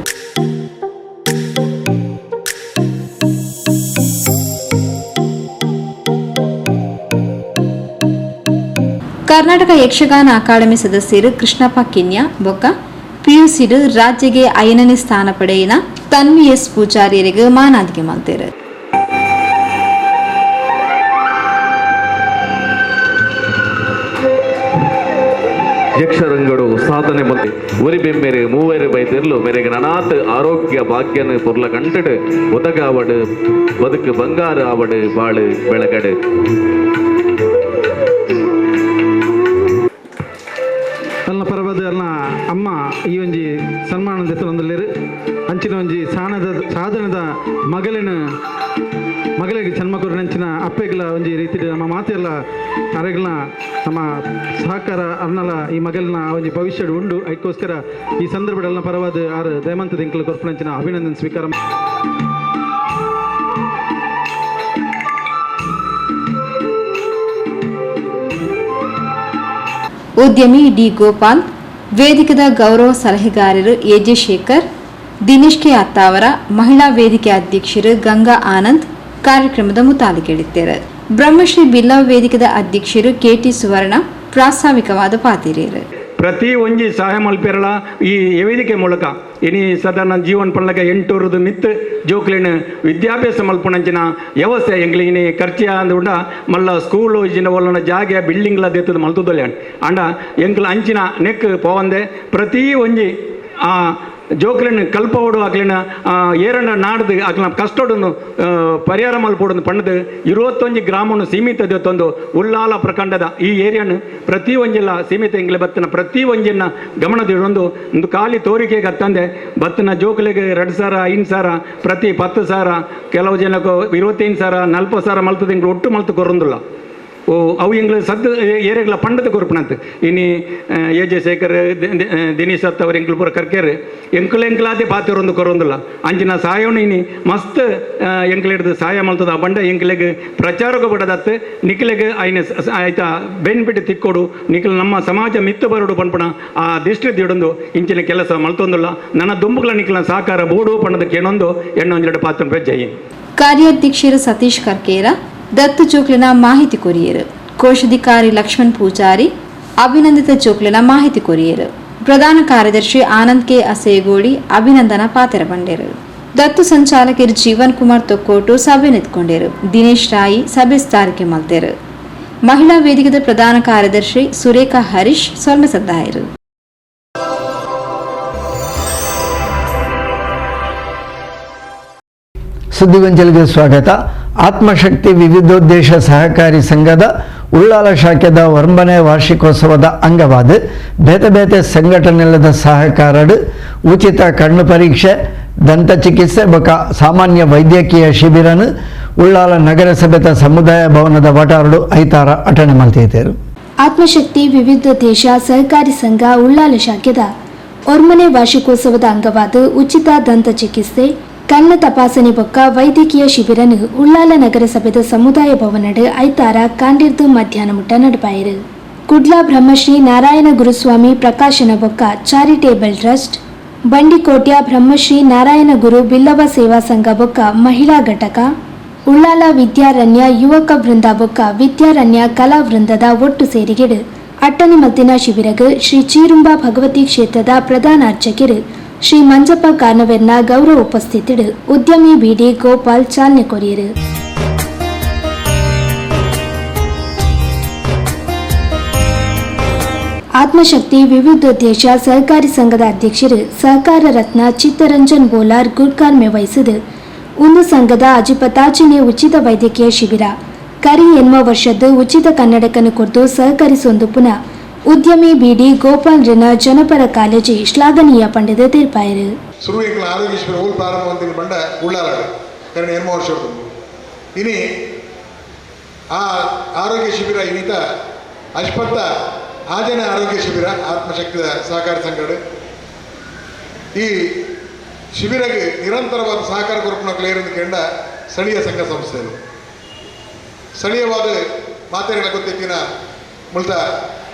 ಕರ್ನಾಟಕ ಯಕ್ಷಗಾನ ಅಕಾಡೆಮಿ ಸದಸ್ಯರು ಕೃಷ್ಣಪ್ಪ ಕಿನ್ಯ ಬೊಕ್ಕ ಪಿಯುಸಿಡು ರಾಜ್ಯಗೆ 5ನೇ ಸ್ಥಾನ ಪಡೆಯಿನ ತನ್ವಿ ಎಸ್ ಪೂಜಾರಿಯರಿಗೆ ಮಾನಾದಿಗೆ ಮಲ್ತೇರು. ಯಕ್ಷರಂಗಡು ಸಾಧನೆ ಮಂದಿ ಉರಿ ಬೆಮ್ಮೆರೆ ಮೂವೇರು ಬೈತಿರ್ಲು ಮೇರೆಗೆ ನನಾತ್ ಆರೋಗ್ಯ ಭಾಗ್ಯನ ಪೊರ್ಲ ಕಂಟಡು ಒದಗಾವಡು ಬದುಕು ಬಂಗಾರ ಆವಡು ಬಾಳು ಬೆಳಗಡು. ಅಲ್ಲ ಪರವಾದ ಅಲ್ಲ ಅಮ್ಮ ಈ ಒಂಜಿ ಸನ್ಮಾನದ ಹೆಸರೊಂದಲ್ಲೇರು ಅಂಚಿನ ಒಂಜಿ ಸಾಧನದ ಮಗಳಿಗೆ ಜನ್ಮ ಕೊರ ನಂಚಿನ ಅಪ್ಪೆಗಳ ಒಂಜಿ ರೀತಿ ನಮ್ಮ ಮಾತೆಲ್ಲ ಅರೆಗಳ ನಮ್ಮ ಸಹಕಾರ ಅನ್ನಲ ಈ ಮಗಲ್ನ ಒಂಜಿ ಭವಿಷ್ಯ ಉಂಡು ಅದಕ್ಕೋಸ್ಕರ ಈ ಸಂದರ್ಭದಲ್ಲಿ ಪರವಾದ ಆರು ದಯಮಂತ ದಿಂಕಲ ಕೊರ್ಪಣಂಚಿನ ಅಭಿನಂದನೆ ಸ್ವೀಕಾರ. ಉದ್ಯಮಿ ಡಿ ಗೋಪಾಲ್, ವೇದಿಕೆದ ಗೌರವ ಸಲಹೆಗಾರರು ಎಜೆ ಶೇಖರ್, ದಿನೇಶ್ ಕೆ ಅತ್ತಾವರ, ಮಹಿಳಾ ವೇದಿಕೆ ಅಧ್ಯಕ್ಷರು ಗಂಗಾ ಆನಂದ್ ಕಾರ್ಯಕ್ರಮದ ಮುತಾಲಿಕೆಡಿದ್ದಾರೆ. ಬ್ರಹ್ಮಶ್ರೀ ಬಿಲ್ಲವ ವೇದಿಕೆದ ಅಧ್ಯಕ್ಷರು ಕೆಟಿ ಸುವರ್ಣ ಪ್ರಾಸ್ತಾವಿಕವಾದ ಪಾತಿರಿಯರು. ಪ್ರತಿ ಒಂಜಿ ಸಹಾಯ ಮಲ್ಪೇರಳ ಈ ವೇದಿಕೆ ಮೂಲಕ ಇನಿ ಸಾಧಾರಣ ಜೀವನ ಪಡ್ಲಕ 800 ಮಿತ್ ಜೋಕ್ಲಿನ ವಿದ್ಯಾಭ್ಯಾಸ ಮಲ್ಪುಣಂಚಿನ ವ್ಯವಸ್ಥೆ ಎಂಗ್ಲಿನಿ ಖರ್ಚು ಅಂದುಂಡ ಮಲ್ಲ ಸ್ಕೂಲು ಇಜಿನ ಒಲ್ಲನ ಜಾಗ ಬಿಲ್ಡಿಂಗ್ಲ ದೇತದ ಮಲ್ತುದಲ್ಲ ಅಂಡ ಎಂಕ್ಲ ಅಂಚಿನ ನೆಕ್ ಪೋವಂದೆ ಪ್ರತಿ ಒಂಜಿ ಆ ಜೋಕ್ಲಿನ ಕಲ್ಪವಡು ಆಗ್ಲಿನ ಏರಣ್ಣ ನಾಡ್ದು ಆಗ್ಲ ಕಷ್ಟೋಡನ್ನು ಪರಿಹಾರ ಮಲ್ಪೋಡು ಪಣ್ಣದು 21 ಗ್ರಾಮವನ್ನು ಸೀಮಿತ ದೇತೊಂದು ಉಳ್ಳಾಲ ಪ್ರಖಂಡದ ಈ ಏರಿಯಾನು ಪ್ರತಿ ಒಂಜಿಲ್ಲ ಸೀಮಿತ ಎಂಗ್ಲೆ ಬತ್ತನ ಪ್ರತಿ ಒಂಜಿನ ಗಮನದಿಡೊಂದು ಒಂದು ಖಾಲಿ ತೋರಿಕೆಗೆ ಹತ್ತಂದೆ ಬತ್ತನ ಜೋಕ್ಲಿಗೆ 2,000 5,000 ಪ್ರತಿ 10,000 ಕೆಲವು ಜನಕ್ಕೂ 25,000 40,000 ಮಲ್ತದ ಎಂಗ್ಲು ಒಟ್ಟು ಮಲ್ತು ಕೊರೊಂದಿಲ್ಲ. ಅವು ಎಂಗ್ಲು ಸದ್ದು ಏರಿಯಾಗಳ ಪಂಡದ ಕೊರ್ಪಣಂತ ಇನಿ ಎಜೆ ಶೇಖರ್ ದಿನೇಶ್ ಅತ್ತ ಅವ್ರ ಎಂಗ್ಲು ಪೂರ ಕರ್ಕೇರು ಎಂಕ್ಲಾದೆ ಪಾತಿರೊಂದು ಕೊರೊಂದಿಲ್ಲ ಅಂಚಿನ ಸಹಾಯವನ್ನು ಇನಿ ಮಸ್ತ್ ಎಂಕ್ಲಿಡ್ದು ಸಹಾಯ ಮಲ್ತದ ಆ ಬಂಡ ಎಂಕ್ಲೆಗೆ ಪ್ರಚಾರಕ್ಕೆ ಬಿಡದತ್ತು ನಿಕ್ಲೆಗೆ ಐನ ಆಯ್ತಾ ಬೆನ್ಬಿಟ್ಟು ತಿಕ್ಕೊಡು ನಿಕ್ಲು ನಮ್ಮ ಸಮಾಜ ಮಿತ್ತು ಬರೋಡು ಪನ್ಪಣ ಆ ದಿಷ್ಟಿ ದಿಡೊಂದು ಇಂಚಿನ ಕೆಲಸ ಮಲ್ತೊಂದಿಲ್ಲ ನನ್ನ ದುಂಬುಗಳ ನಿಕ್ಲ ಸಹಕಾರ ಬೋಡು ಪಣ್ಣದಕ್ಕೆ ಏನೊಂದು ಎಣ್ಣೊಂದೆರಡು ಪಾತ್ರ ಜೈ. ಕಾರ್ಯಾಧ್ಯಕ್ಷರು ಸತೀಶ್ ಕರ್ಕೇರ, ದತ್ತು ಜೋಕ್ಲಿನ ಮಾಹಿತಿ ಕೊರಿಯರು, ಕೋಶಾಧಿಕಾರಿ ಲಕ್ಷ್ಮಣ್ ಪೂಜಾರಿ ಅಭಿನಂದಿತ ಜೋಕ್ಲಿನ ಮಾಹಿತಿ ಕೊರಿಯರು, ಪ್ರಧಾನ ಕಾರ್ಯದರ್ಶಿ ಆನಂದ್ ಕೆ ಅಸೇಗೋಡಿ ಅಭಿನಂದನಾ ಪಾತ್ರ ಬಂಡೇರು. ದತ್ತು ಸಂಚಾಲಕರು ಜೀವನ್ ಕುಮಾರ್ ತೊಕ್ಕೋಟು ಸಭೆ ನೆತ್ಕೊಂಡರು. ದಿನೇಶ್ ರಾಯಿ ಸಭೆ ಸ್ಥಾರಿಕೆ ಮಲ್ತೇರು. ಮಹಿಳಾ ವೇದಿಕೆದ ಪ್ರಧಾನ ಕಾರ್ಯದರ್ಶಿ ಸುರೇಖಾ ಹರೀಶ್ ಸೊಲ್ಮೆ ಸದ್ದಾಯರು. ಸುದ್ದಿಗೊಂಜಲಿಗೆ ಸ್ವಾಗತ. ಆತ್ಮಶಕ್ತಿ ವಿವಿಧೋದ್ದೇಶ ಸಹಕಾರಿ ಸಂಘದ ಉಳ್ಳಾಲ ಶಾಖೆದ 9ನೇ ವಾರ್ಷಿಕೋತ್ಸವದ ಅಂಗವಾದ ಬೇತೆ ಬೇತೆ ಸಂಘಟನೆಗಳ ಸಹಕಾರಡು ಉಚಿತ ಕಣ್ಣು ಪರೀಕ್ಷೆ, ದಂತ ಚಿಕಿತ್ಸೆ ಬೊಕ ಸಾಮಾನ್ಯ ವೈದ್ಯಕೀಯ ಶಿಬಿರನು ಉಳ್ಳಾಲ ನಗರಸಭೆದ ಸಮುದಾಯ ಭವನದ ವಟಾರಡು ಐತಾರ ಅಟೆಂಡ್ ಮಲ್ತಿದ್ದರು. ಆತ್ಮಶಕ್ತಿ ವಿವಿಧೋದ್ದೇಶ ಸಹಕಾರಿ ಸಂಘ ಉಳ್ಳಾಲ ಶಾಖೆದ 9ನೇ ವಾರ್ಷಿಕೋತ್ಸವದ ಅಂಗವಾದ ಉಚಿತ ದಂತ ಚಿಕಿತ್ಸೆ, ಕಣ್ಣು ತಪಾಸಣೆ ಬೊಕ್ಕ ವೈದ್ಯಕೀಯ ಶಿಬಿರನು ಉಳ್ಳಾಲ ನಗರಸಭೆದ ಸಮುದಾಯ ಭವನಡು ಐತಾರ ಕಾಂಡಿರ್ದು ಮಧ್ಯಾಹ್ನ ಮುಟ್ಟ ನಡಪಾಯಿರು. ಕುಡ್ಲಾ ಬ್ರಹ್ಮಶ್ರೀ ನಾರಾಯಣ ಗುರುಸ್ವಾಮಿ ಪ್ರಕಾಶನ ಬೊಕ್ಕ ಚಾರಿಟೇಬಲ್ ಟ್ರಸ್ಟ್, ಬಂಡಿಕೋಟ್ಯ ಬ್ರಹ್ಮಶ್ರೀ ನಾರಾಯಣ ಗುರು ಬಿಲ್ಲವ ಸೇವಾ ಸಂಘ ಬೊಕ್ಕ ಮಹಿಳಾ ಘಟಕ, ಉಳ್ಳಾಲ ವಿದ್ಯಾರಣ್ಯ ಯುವಕ ವೃಂದ ಬೊಕ್ಕ ವಿದ್ಯಾರಣ್ಯ ಕಲಾ ವೃಂದದ ಒಟ್ಟು ಸೇರಿಗೆಡು ಅಟ್ಟನಿ ಮದ್ದಿನ ಶಿಬಿರಗು ಶ್ರೀ ಚೀರುಂಬ ಭಗವತಿ ಕ್ಷೇತ್ರದ ಪ್ರಧಾನ ಅರ್ಚಕರು ಶ್ರೀ ಮಂಜಪ್ಪ ಕಾರ್ನವೆರ್ನ ಗೌರವ ಉಪಸ್ಥಿತಿಡು ಉದ್ಯಮಿ ಬಿಡಿ ಗೋಪಾಲ್ ಚಾಲನೆ ಕೊರಿಯರು. ಆತ್ಮಶಕ್ತಿ ವಿವಿಧೋದ್ದೇಶ ಸಹಕಾರಿ ಸಂಘದ ಅಧ್ಯಕ್ಷರು ಸಹಕಾರ ರತ್ನ ಚಿತ್ತರಂಜನ್ ಬೋಲಾರ್ ಗುಡ್ಕಾರ್ಮೆ ವಹಿಸಿದು ಒಂದು ಸಂಘದ ಅಜಿಪತಾಚನೆ ಉಚಿತ ವೈದ್ಯಕೀಯ ಶಿಬಿರ ಕರಿ ಎನ್ನುವ ವರ್ಷದ್ದು ಉಚಿತ ಕನ್ನಡಕನ್ನು ಕೊಟ್ಟು ಸಹಕರಿಸೊಂದು ಪುನಃ ಉದ್ಯಮಿ ಬಿಡಿ ಗೋಪಾಲ್ ರನ ಜನಪರ ಕಾಲೇಜಿ ಶ್ಲಾಘನೀಯ ಪಂಡಿತ ತೀರ್ಪಾಯರು. ಸುರುವಿಗಳ ಆರೋಗ್ಯ ಶಿಬಿರ ಊರು ಪ್ರಾರಂಭ ಬಂಡ ಉಳ್ಳಾಲಾಡು ಕರೆಣ 2 ವರ್ಷದ್ದು ಇನಿ ಆ ಆರೋಗ್ಯ ಶಿಬಿರ ಇನ್ನಿತ ಅಶ್ಪತ್ತ ಆಜನ ಆರೋಗ್ಯ ಶಿಬಿರ ಆತ್ಮಶಕ್ತಿಯ ಸಹಕಾರಿ ಸಂಘಡು ಈ ಶಿಬಿರಗೆ ನಿರಂತರವಾದ ಸಹಕಾರ ಕೊರಪಣ ಕ್ಲೇರಿಂದ ಕೇಂದ್ರ ಸ್ಥಳೀಯ ಸಂಘ ಸಂಸ್ಥೆಗಳು ಸ್ಥಳೀಯವಾದ ಮಾತೆರೆಗಳ ಗೊತ್ತಿತ್ತಿನ ಮುಳ್ತ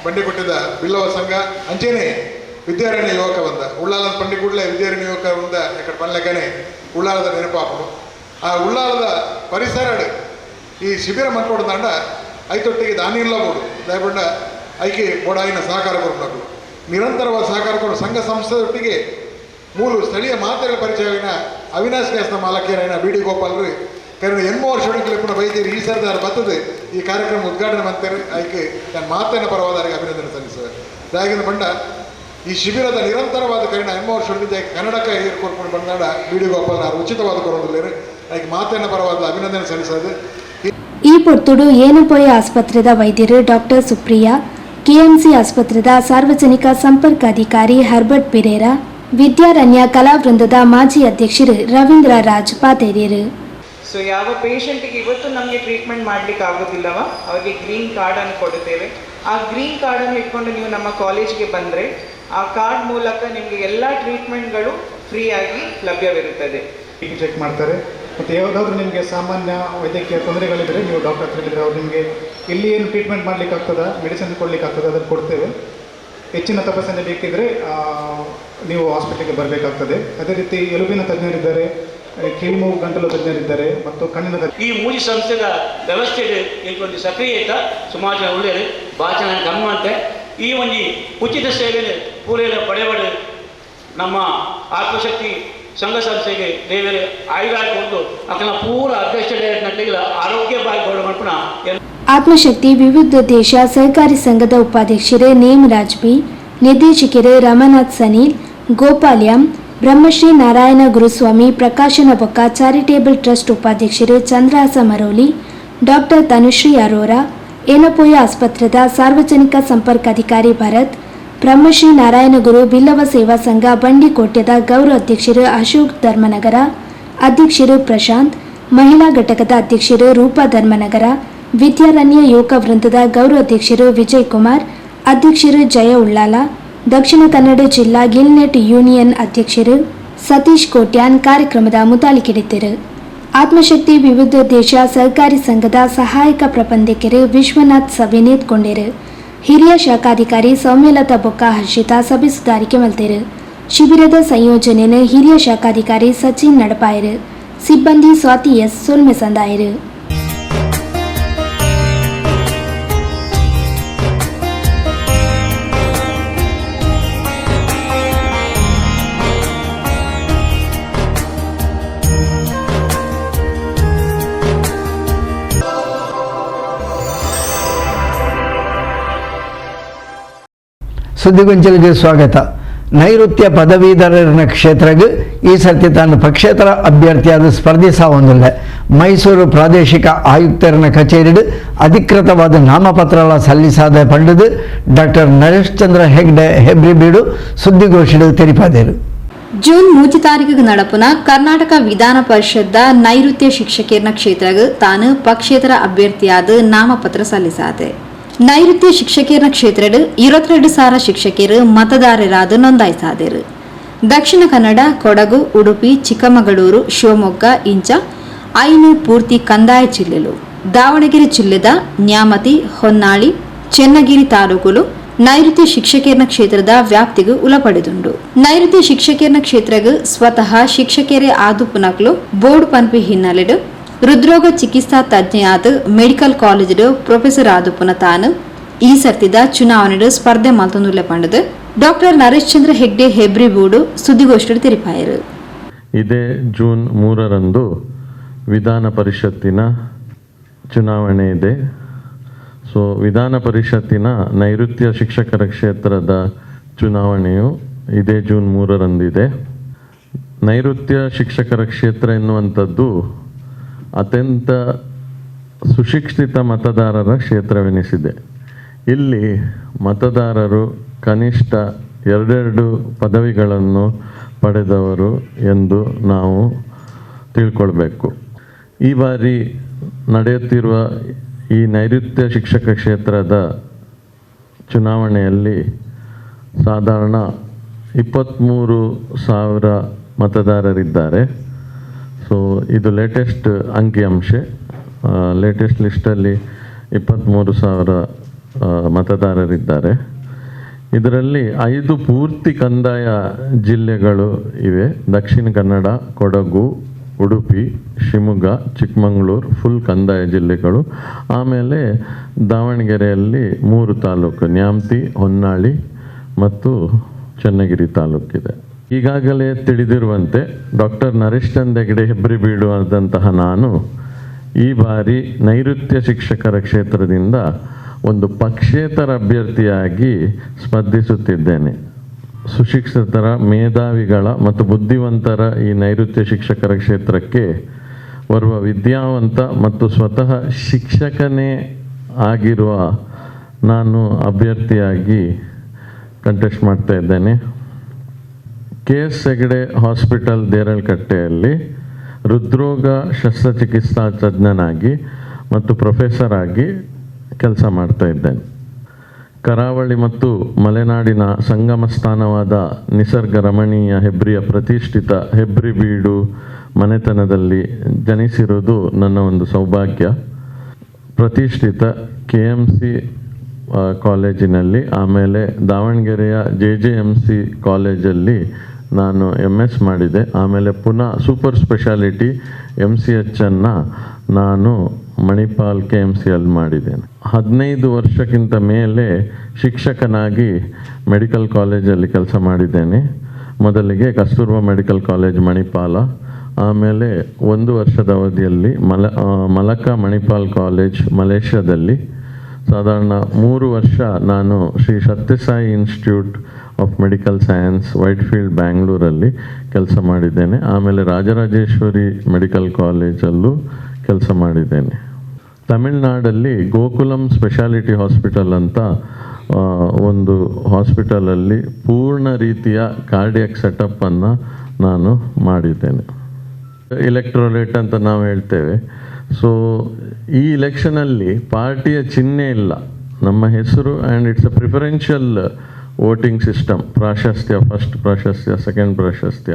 ಬಂಡಿ ಕೊಟ್ಟಿದ್ದ ಬಿಲ್ಲವ ಸಂಘ ಅಂಚೆನೆ ವಿದ್ಯಾರಣ್ಯ ಯುವಕ ಬಂದ ಉಳ್ಳಾಲದ ಪಂಡಿ ಕೂಡಲೇ ವಿದ್ಯಾರಣ್ಯ ಯುವಕ ಬಂದ ಎಕಡೆ ಪನ್ಲೆಕ್ಕನೆ ಉಳ್ಳಾಲದ ನೆನಪಾಪಡು ಆ ಉಳ್ಳಾಲದ ಪರಿಸರ ಈ ಶಿಬಿರ ಮನ್ಕೊಡ್ದಾಂಡ ಐತೊಟ್ಟಿಗೆ ದಾನಿಲ್ಲ ಬೋಡು ದಯಪಂಡ ಐಕೆ ಬೋಡಾಯಿನ ಸಹಕಾರ ಕೊಡಬೇಕು ನಿರಂತರವಾದ ಸಹಕಾರ ಕೊಡು ಸಂಘ ಸಂಸ್ಥೆಯೊಟ್ಟಿಗೆ ಮೂರು ಸ್ಥಳೀಯ ಮಾತೆಗಳ ಪರಿಚಯವಿನ ಅವಿನಾಶ್ ಗ್ಯಾಸ್ನ ಮಾಲಕಿಯರೈನ ಬಿ ಡಿ ಗೋಪಾಲರು ಕಾರಣ 8 ವರ್ಷ ಪುನಃ ವೈದ್ಯರು ಈ ಸರ್ದಾರ ಬರ್ತದೆ ಈ ಕಾರ್ಯಕ್ರಮ ಉದ್ಘಾಟನೆ ಮಾಡ್ತಾರೆ ಆಯ್ಕೆ ನಾನು ಮಾತಿನ ಪರವಾದರಿಗೆ ಅಭಿನಂದನೆ ಸಲ್ಲಿಸುವೆ ದಾಗಿನ ಬಂಡ ಈ ಶಿಬಿರದ ನಿರಂತರವಾದ ಕಾರಣ 8 ವರ್ಷ ಕನ್ನಡಕ್ಕೆ ಏರ್ಕೊಳ್ಕೊಂಡು ಬಂದಾಡ ಬಿ ಡಿ ಗೋಪಾಲ್ ಉಚಿತವಾದ ಕೊರೋದಿಲ್ಲ ಆಯ್ಕೆ ಮಾತಿನ ಪರವಾದ ಅಭಿನಂದನೆ ಸಲ್ಲಿಸೋದು. ಈ ಪೊರ್ತುಡು ಏನಪೋಯ ಆಸ್ಪತ್ರೆದ ವೈದ್ಯರು ಡಾಕ್ಟರ್ ಸುಪ್ರಿಯಾ, ಕೆಎಂಸಿ ಆಸ್ಪತ್ರೆದ ಸಾರ್ವಜನಿಕ ಸಂಪರ್ಕಾಧಿಕಾರಿ ಹರ್ಬರ್ಟ್ ಪಿರೇರಾ, ವಿದ್ಯಾರಣ್ಯ ಕಲಾವೃಂದದ ಮಾಜಿ ಅಧ್ಯಕ್ಷರು ರವೀಂದ್ರ ರಾಜ್ ಪಾತೇರಿಯರು. ಸೊ ಯಾವ ಪೇಷಂಟಿಗೆ ಇವತ್ತು ನಮಗೆ ಟ್ರೀಟ್ಮೆಂಟ್ ಮಾಡಲಿಕ್ಕೆ ಆಗೋದಿಲ್ಲವ ಅವರಿಗೆ ಗ್ರೀನ್ ಕಾರ್ಡನ್ನು ಕೊಡುತ್ತೇವೆ. ಆ ಗ್ರೀನ್ ಕಾರ್ಡನ್ನು ಇಟ್ಕೊಂಡು ನೀವು ನಮ್ಮ ಕಾಲೇಜಿಗೆ ಬಂದರೆ ಆ ಕಾರ್ಡ್ ಮೂಲಕ ನಿಮಗೆ ಎಲ್ಲ ಟ್ರೀಟ್ಮೆಂಟ್ಗಳು ಫ್ರೀಯಾಗಿ ಲಭ್ಯವಿರುತ್ತದೆ. ಚೆಕ್ ಮಾಡ್ತಾರೆ ಮತ್ತು ಯಾವುದಾದ್ರೂ ನಿಮಗೆ ಸಾಮಾನ್ಯ ವೈದ್ಯಕೀಯ ತೊಂದರೆಗಳಿದ್ದರೆ ನೀವು ಡಾಕ್ಟರ್ ಹತ್ರ ಹೇಳಿದರೆ ಅವ್ರು ನಿಮಗೆ ಇಲ್ಲಿ ಏನು ಟ್ರೀಟ್ಮೆಂಟ್ ಮಾಡಲಿಕ್ಕೆ ಆಗ್ತದೆ, ಮೆಡಿಸಿನ್ ಕೊಡಲಿಕ್ಕೆ ಆಗ್ತದೆ, ಅದನ್ನು ಕೊಡ್ತೇವೆ. ಹೆಚ್ಚಿನ ತಪಾಸಣೆ ಬೇಕಿದ್ದರೆ ನೀವು ಹಾಸ್ಪಿಟಲ್ಗೆ ಬರಬೇಕಾಗ್ತದೆ. ಅದೇ ರೀತಿ ಎಲುಬಿನ ತಜ್ಞರಿದ್ದಾರೆ, ಕಿವಿಮೂಗು ಗಂಟಲು ತಜ್ಞರಿದ್ದಾರೆ ಮತ್ತು ಕಣ್ಣಿನ ಈ ಮೂಜಿ ಸಂಸ್ಥೆದ ವ್ಯವಸ್ಥೆ ಒಂದು ಸಕ್ರಿಯತೆ ಸುಮಾರು ಜನ ಒಳ್ಳೆಯದು ಭಾಳ ಚೆನ್ನಾಗಿ ಗಮನಂತೆ ಈ ಒಂದು ಉಚಿತ ಸೇವೆ ಪೂರೈಲ ಪಡೆಯಬಡ ನಮ್ಮ ಆತ್ಮಶಕ್ತಿ ಸಂಘ ಸಂಸ್ಥೆಗೆ ದೇವರೇ ಆಯುಧಾಕೊಂಡು ಅಕಲ ಪೂರ ಅಧ್ಯಕ್ಷ ನಟ್ಟಿಗಳ ಆರೋಗ್ಯ ಬಾಯಿ ಗೌರವ ಮಾಡ್ಕೊಣ. ಆತ್ಮಶಕ್ತಿ ವಿವಿಧ ದೇಶ ಸಹಕಾರಿ ಸಂಘದ ಉಪಾಧ್ಯಕ್ಷರು ನೇಮರಾಜ್ ಬಿ, ನಿರ್ದೇಶಕರು ರಮನಾಥ್ ಸನೀಲ್, ಗೋಪಾಲ್ಯಂ, ಬ್ರಹ್ಮಶ್ರೀ ನಾರಾಯಣ ಗುರುಸ್ವಾಮಿ ಪ್ರಕಾಶನ ಬೊಕ್ಕ ಚಾರಿಟೇಬಲ್ ಟ್ರಸ್ಟ್ ಉಪಾಧ್ಯಕ್ಷರು ಚಂದ್ರಹಾಸ ಮರೋಲಿ, ಡಾಕ್ಟರ್ ತನುಶ್ರೀ ಅರೋರಾ, ಏನಪೋಯ ಆಸ್ಪತ್ರೆದ ಸಾರ್ವಜನಿಕ ಸಂಪರ್ಕಾಧಿಕಾರಿ ಭರತ್, ಬ್ರಹ್ಮಶ್ರೀ ನಾರಾಯಣ ಗುರು ಬಿಲ್ಲವ ಸೇವಾ ಸಂಘ ಬಂಡಿಕೋಟ್ಯದ ಗೌರವ ಅಧ್ಯಕ್ಷರು ಅಶೋಕ್ ಧರ್ಮನಗರ, ಅಧ್ಯಕ್ಷರು ಪ್ರಶಾಂತ್, ಮಹಿಳಾ ಘಟಕದ ಅಧ್ಯಕ್ಷರು ರೂಪಾ ಧರ್ಮನಗರ, ವಿದ್ಯಾರಣ್ಯ ಯುವಕ ವೃಂದದ ಗೌರವ ಅಧ್ಯಕ್ಷರು ವಿಜಯ್ ಕುಮಾರ್, ಅಧ್ಯಕ್ಷರು ಜಯ ಉಳ್ಳಾಲ, ದಕ್ಷಿಣ ಕನ್ನಡ ಜಿಲ್ಲಾ ಗಿಲ್ನೆಟ್ ಯೂನಿಯನ್ ಅಧ್ಯಕ್ಷರು ಸತೀಶ್ ಕೋಟ್ಯಾನ್ ಕಾರ್ಯಕ್ರಮದ ಮುತಾಲಿಕೆಡಿದ್ದರು. ಆತ್ಮಶಕ್ತಿ ವಿವಿಧ ದೇಶ ಸಹಕಾರಿ ಸಂಘದ ಸಹಾಯಕ ಪ್ರಬಂಧಕರು ವಿಶ್ವನಾಥ್ ಸಭೆ ನೇತ್ಕೊಂಡರು. ಹಿರಿಯ ಶಾಖಾಧಿಕಾರಿ ಸೌಮ್ಯಲತಾ ಬೊಕ್ಕ ಹರ್ಷಿತಾ ಸಭೆ ಸುಧಾರಿಕೆ ಮಲ್ತರು. ಶಿಬಿರದ ಸಂಯೋಜನೆಯನ್ನು ಹಿರಿಯ ಶಾಖಾಧಿಕಾರಿ ಸಚಿನ್ ನಡಪಾಯರು, ಸಿಬ್ಬಂದಿ ಸ್ವಾತಿ ಎಸ್ ಸೊಲ್ಮೆ ಸಂದಾಯರು. ಸುದ್ದಿಗೊಂಚಲಿಗೆ ಸ್ವಾಗತ. ನೈಋತ್ಯ ಪದವೀಧರರ ಕ್ಷೇತ್ರಕ್ಕೆ ಈ ಸರ್ತಿ ತಾನು ಪಕ್ಷೇತರ ಅಭ್ಯರ್ಥಿಯಾದ ಸ್ಪರ್ಧಿಸಾವೊಂದಿಲ್ಲ. ಮೈಸೂರು ಪ್ರಾದೇಶಿಕ ಆಯುಕ್ತರ ಕಚೇರಿಡು ಅಧಿಕೃತವಾದ ನಾಮಪತ್ರ ಸಲ್ಲಿಸಾದ ಪಂಡದು ಡಾಕ್ಟರ್ ನರೇಶ್ ಚಂದ್ರ ಹೆಗ್ಡೆ ಹೆಬ್ರಿಬೀಡು ಸುದ್ದಿಗೋಷ್ಠಿಡು ತೆರಿಪಾದರು. ಜೂನ್ 3 ತಾರೀಕಿಗೆ ನಡಪುನ ಕರ್ನಾಟಕ ವಿಧಾನ ಪರಿಷತ್ದ ನೈಋತ್ಯ ಶಿಕ್ಷಕರ ಕ್ಷೇತ್ರಕ್ಕೆ ತಾನು ಪಕ್ಷೇತರ ಅಭ್ಯರ್ಥಿಯಾದ ನಾಮಪತ್ರ ಸಲ್ಲಿಸಾದೆ. ನೈಋತ್ಯ ಶಿಕ್ಷಕರ ಕ್ಷೇತ್ರದ 22,000 ಶಿಕ್ಷಕರು ಮತದಾರರಾದ ನೋಂದಾಯಿಸಾದರು. ದಕ್ಷಿಣ ಕನ್ನಡ, ಕೊಡಗು, ಉಡುಪಿ, ಚಿಕ್ಕಮಗಳೂರು, ಶಿವಮೊಗ್ಗ ಇಂಚ 5 ಪೂರ್ತಿ ಕಂದಾಯ ಜಿಲ್ಲೆಲು. ದಾವಣಗೆರೆ ಜಿಲ್ಲೆದ ನ್ಯಾಮತಿ, ಹೊನ್ನಾಳಿ, ಚೆನ್ನಗಿರಿ ತಾಲೂಕುಲು ನೈಋತ್ಯ ಶಿಕ್ಷಕರ ಕ್ಷೇತ್ರದ ವ್ಯಾಪ್ತಿಗೂ ಒಳಪಡೆದುಂಡು. ನೈಋತ್ಯ ಶಿಕ್ಷಕರ ಕ್ಷೇತ್ರಕ್ಕೆ ಸ್ವತಃ ಶಿಕ್ಷಕರೇ ಆದುಪುನಕ್ಲು ಬೋರ್ಡ್ ಪಂಪಿ ಹಿನ್ನೆಲೆಡು ಹೃದ್ರೋಗ ಚಿಕಿತ್ಸಾ ತಜ್ಞೆಯಾದ ಮೆಡಿಕಲ್ ಕಾಲೇಜ್ ಪ್ರೊಫೆಸರ್ ಆದುಪುನ ತಾನು ಈ ಸರ್ತಿದ ಚುನಾವಣೆ ಸ್ಪರ್ಧೆ ಮಲ್ತೊಂದುಲ್ಲೆ ಪಂಡದು ಡಾಕ್ಟರ್ ನರೇಶ್ ಚಂದ್ರ ಹೆಗ್ಡೆ ಹೆಬ್ರಿಬೂಡು ಸುದ್ದಿಗೋಷ್ಠಿ ತೆರಿಪಾಯರು. ಇದೇ ಜೂನ್ 3ರಂದು ವಿಧಾನ ಪರಿಷತ್ತಿನ ಚುನಾವಣೆ ಇದೆ. ಸೊ ವಿಧಾನ ಪರಿಷತ್ತಿನ ನೈಋತ್ಯ ಶಿಕ್ಷಕರ ಕ್ಷೇತ್ರದ ಚುನಾವಣೆಯು ಇದೇ ಜೂನ್ 3ರಂದಿದೆ. ನೈಋತ್ಯ ಶಿಕ್ಷಕರ ಕ್ಷೇತ್ರ ಎನ್ನುವಂಥದ್ದು ಅತ್ಯಂತ ಸುಶಿಕ್ಷಿತ ಮತದಾರರ ಕ್ಷೇತ್ರವೆನಿಸಿದೆ. ಇಲ್ಲಿ ಮತದಾರರು ಕನಿಷ್ಠ 2 ಪದವಿಗಳನ್ನು ಪಡೆದವರು ಎಂದು ನಾವು ತಿಳ್ಕೊಳ್ಬೇಕು. ಈ ಬಾರಿ ನಡೆಯುತ್ತಿರುವ ಈ ನೈಋತ್ಯ ಶಿಕ್ಷಕ ಕ್ಷೇತ್ರದ ಚುನಾವಣೆಯಲ್ಲಿ ಸಾಧಾರಣ 23,000 ಮತದಾರರಿದ್ದಾರೆ. ಸೊ ಇದು ಲೇಟೆಸ್ಟ್ ಅಂಕಿಅಂಶ. ಲೇಟೆಸ್ಟ್ ಲಿಸ್ಟಲ್ಲಿ 23,000 ಮತದಾರರಿದ್ದಾರೆ. ಇದರಲ್ಲಿ 5 ಪೂರ್ತಿ ಕಂದಾಯ ಜಿಲ್ಲೆಗಳು ಇವೆ. ದಕ್ಷಿಣ ಕನ್ನಡ, ಕೊಡಗು, ಉಡುಪಿ, ಶಿವಮೊಗ್ಗ, ಚಿಕ್ಕಮಗಳೂರು ಫುಲ್ ಕಂದಾಯ ಜಿಲ್ಲೆಗಳು. ಆಮೇಲೆ ದಾವಣಗೆರೆಯಲ್ಲಿ 3 ತಾಲೂಕು, ನ್ಯಾಮತಿ, ಹೊನ್ನಾಳಿ ಮತ್ತು ಚನ್ನಗಿರಿ ತಾಲೂಕಿದೆ. ಈಗಾಗಲೇ ತಿಳಿದಿರುವಂತೆ ಡಾಕ್ಟರ್ ನರೇಶ್ ಚಂದ್ ಹೆಗ್ಡೆ ಹೆಬ್ರಿಬೀಡು ಆದಂತಹ ನಾನು ಈ ಬಾರಿ ನೈಋತ್ಯ ಶಿಕ್ಷಕರ ಕ್ಷೇತ್ರದಿಂದ ಒಂದು ಪಕ್ಷೇತರ ಅಭ್ಯರ್ಥಿಯಾಗಿ ಸ್ಪರ್ಧಿಸುತ್ತಿದ್ದೇನೆ. ಸುಶಿಕ್ಷಿತರ, ಮೇಧಾವಿಗಳ ಮತ್ತು ಬುದ್ಧಿವಂತರ ಈ ನೈಋತ್ಯ ಶಿಕ್ಷಕರ ಕ್ಷೇತ್ರಕ್ಕೆ ಓರ್ವ ವಿದ್ಯಾವಂತ ಮತ್ತು ಸ್ವತಃ ಶಿಕ್ಷಕನೇ ಆಗಿರುವ ನಾನು ಅಭ್ಯರ್ಥಿಯಾಗಿ ಕಂಟೆಸ್ಟ್ ಮಾಡ್ತಾ ಇದ್ದೇನೆ. KS ಹೆಗ್ಡೆ ಹಾಸ್ಪಿಟಲ್ ದೇರಳಕಟ್ಟೆಯಲ್ಲಿ ಹೃದ್ರೋಗ ಶಸ್ತ್ರಚಿಕಿತ್ಸಾ ತಜ್ಞನಾಗಿ ಮತ್ತು ಪ್ರೊಫೆಸರ್ ಆಗಿ ಕೆಲಸ ಮಾಡ್ತಾ ಇದ್ದೇನೆ. ಕರಾವಳಿ ಮತ್ತು ಮಲೆನಾಡಿನ ಸಂಗಮ ಸ್ಥಾನವಾದ ನಿಸರ್ಗ ರಮಣೀಯ ಹೆಬ್ರಿಯ ಪ್ರತಿಷ್ಠಿತ ಹೆಬ್ರಿಬೀಡು ಮನೆತನದಲ್ಲಿ ಜನಿಸಿರುವುದು ನನ್ನ ಒಂದು ಸೌಭಾಗ್ಯ. ಪ್ರತಿಷ್ಠಿತ KMC ಕಾಲೇಜಿನಲ್ಲಿ, ಆಮೇಲೆ ದಾವಣಗೆರೆಯ JJMC ಕಾಲೇಜಲ್ಲಿ ನಾನು MS ಮಾಡಿದೆ. ಆಮೇಲೆ ಪುನಃ ಸೂಪರ್ ಸ್ಪೆಷಾಲಿಟಿ MCHನ್ನು ನಾನು ಮಣಿಪಾಲ್ KMCಯಲ್ಲಿ ಮಾಡಿದ್ದೇನೆ. 15 ವರ್ಷಕ್ಕಿಂತ ಮೇಲೆ ಶಿಕ್ಷಕನಾಗಿ ಮೆಡಿಕಲ್ ಕಾಲೇಜಲ್ಲಿ ಕೆಲಸ ಮಾಡಿದ್ದೇನೆ. ಮೊದಲಿಗೆ ಕಸ್ತೂರ್ಬಾ ಮೆಡಿಕಲ್ ಕಾಲೇಜ್ ಮಣಿಪಾಲ, ಆಮೇಲೆ 1 ವರ್ಷದ ಅವಧಿಯಲ್ಲಿ ಮಲಕಾ ಮಣಿಪಾಲ್ ಕಾಲೇಜ್ ಮಲೇಷ್ಯಾದಲ್ಲಿ, ಸಾಧಾರಣ 3 ವರ್ಷ ನಾನು Shri Sathyasai institute of medical science Whitefield ಬ್ಯಾಂಗ್ಳೂರಲ್ಲಿ ಕೆಲಸ ಮಾಡಿದ್ದೇನೆ. ಆಮೇಲೆ ರಾಜರಾಜೇಶ್ವರಿ ಮೆಡಿಕಲ್ ಕಾಲೇಜಲ್ಲೂ ಕೆಲಸ ಮಾಡಿದ್ದೇನೆ. ತಮಿಳ್ನಾಡಲ್ಲಿ ಗೋಕುಲಂ ಸ್ಪೆಷಾಲಿಟಿ ಹಾಸ್ಪಿಟಲ್ ಅಂತ ಒಂದು ಹಾಸ್ಪಿಟಲಲ್ಲಿ ಪೂರ್ಣ ರೀತಿಯ ಕಾರ್ಡಿಯಾಕ್ ಸೆಟಪ್ಪನ್ನು ನಾನು ಮಾಡಿದ್ದೇನೆ. ಇಲೆಕ್ಟ್ರೋಲೇಟ್ ಅಂತ ನಾವು ಹೇಳ್ತೇವೆ. ಸೊ ಈ ಇಲೆಕ್ಷನಲ್ಲಿ ಪಾರ್ಟಿಯ ಚಿಹ್ನೆ ಇಲ್ಲ, ನಮ್ಮ ಹೆಸರು, and it's a preferential voting system. ಪ್ರಾಶಸ್ತ್ಯ, ಫಸ್ಟ್ ಪ್ರಾಶಸ್ತ್ಯ, ಸೆಕೆಂಡ್ ಪ್ರಾಶಸ್ತ್ಯ.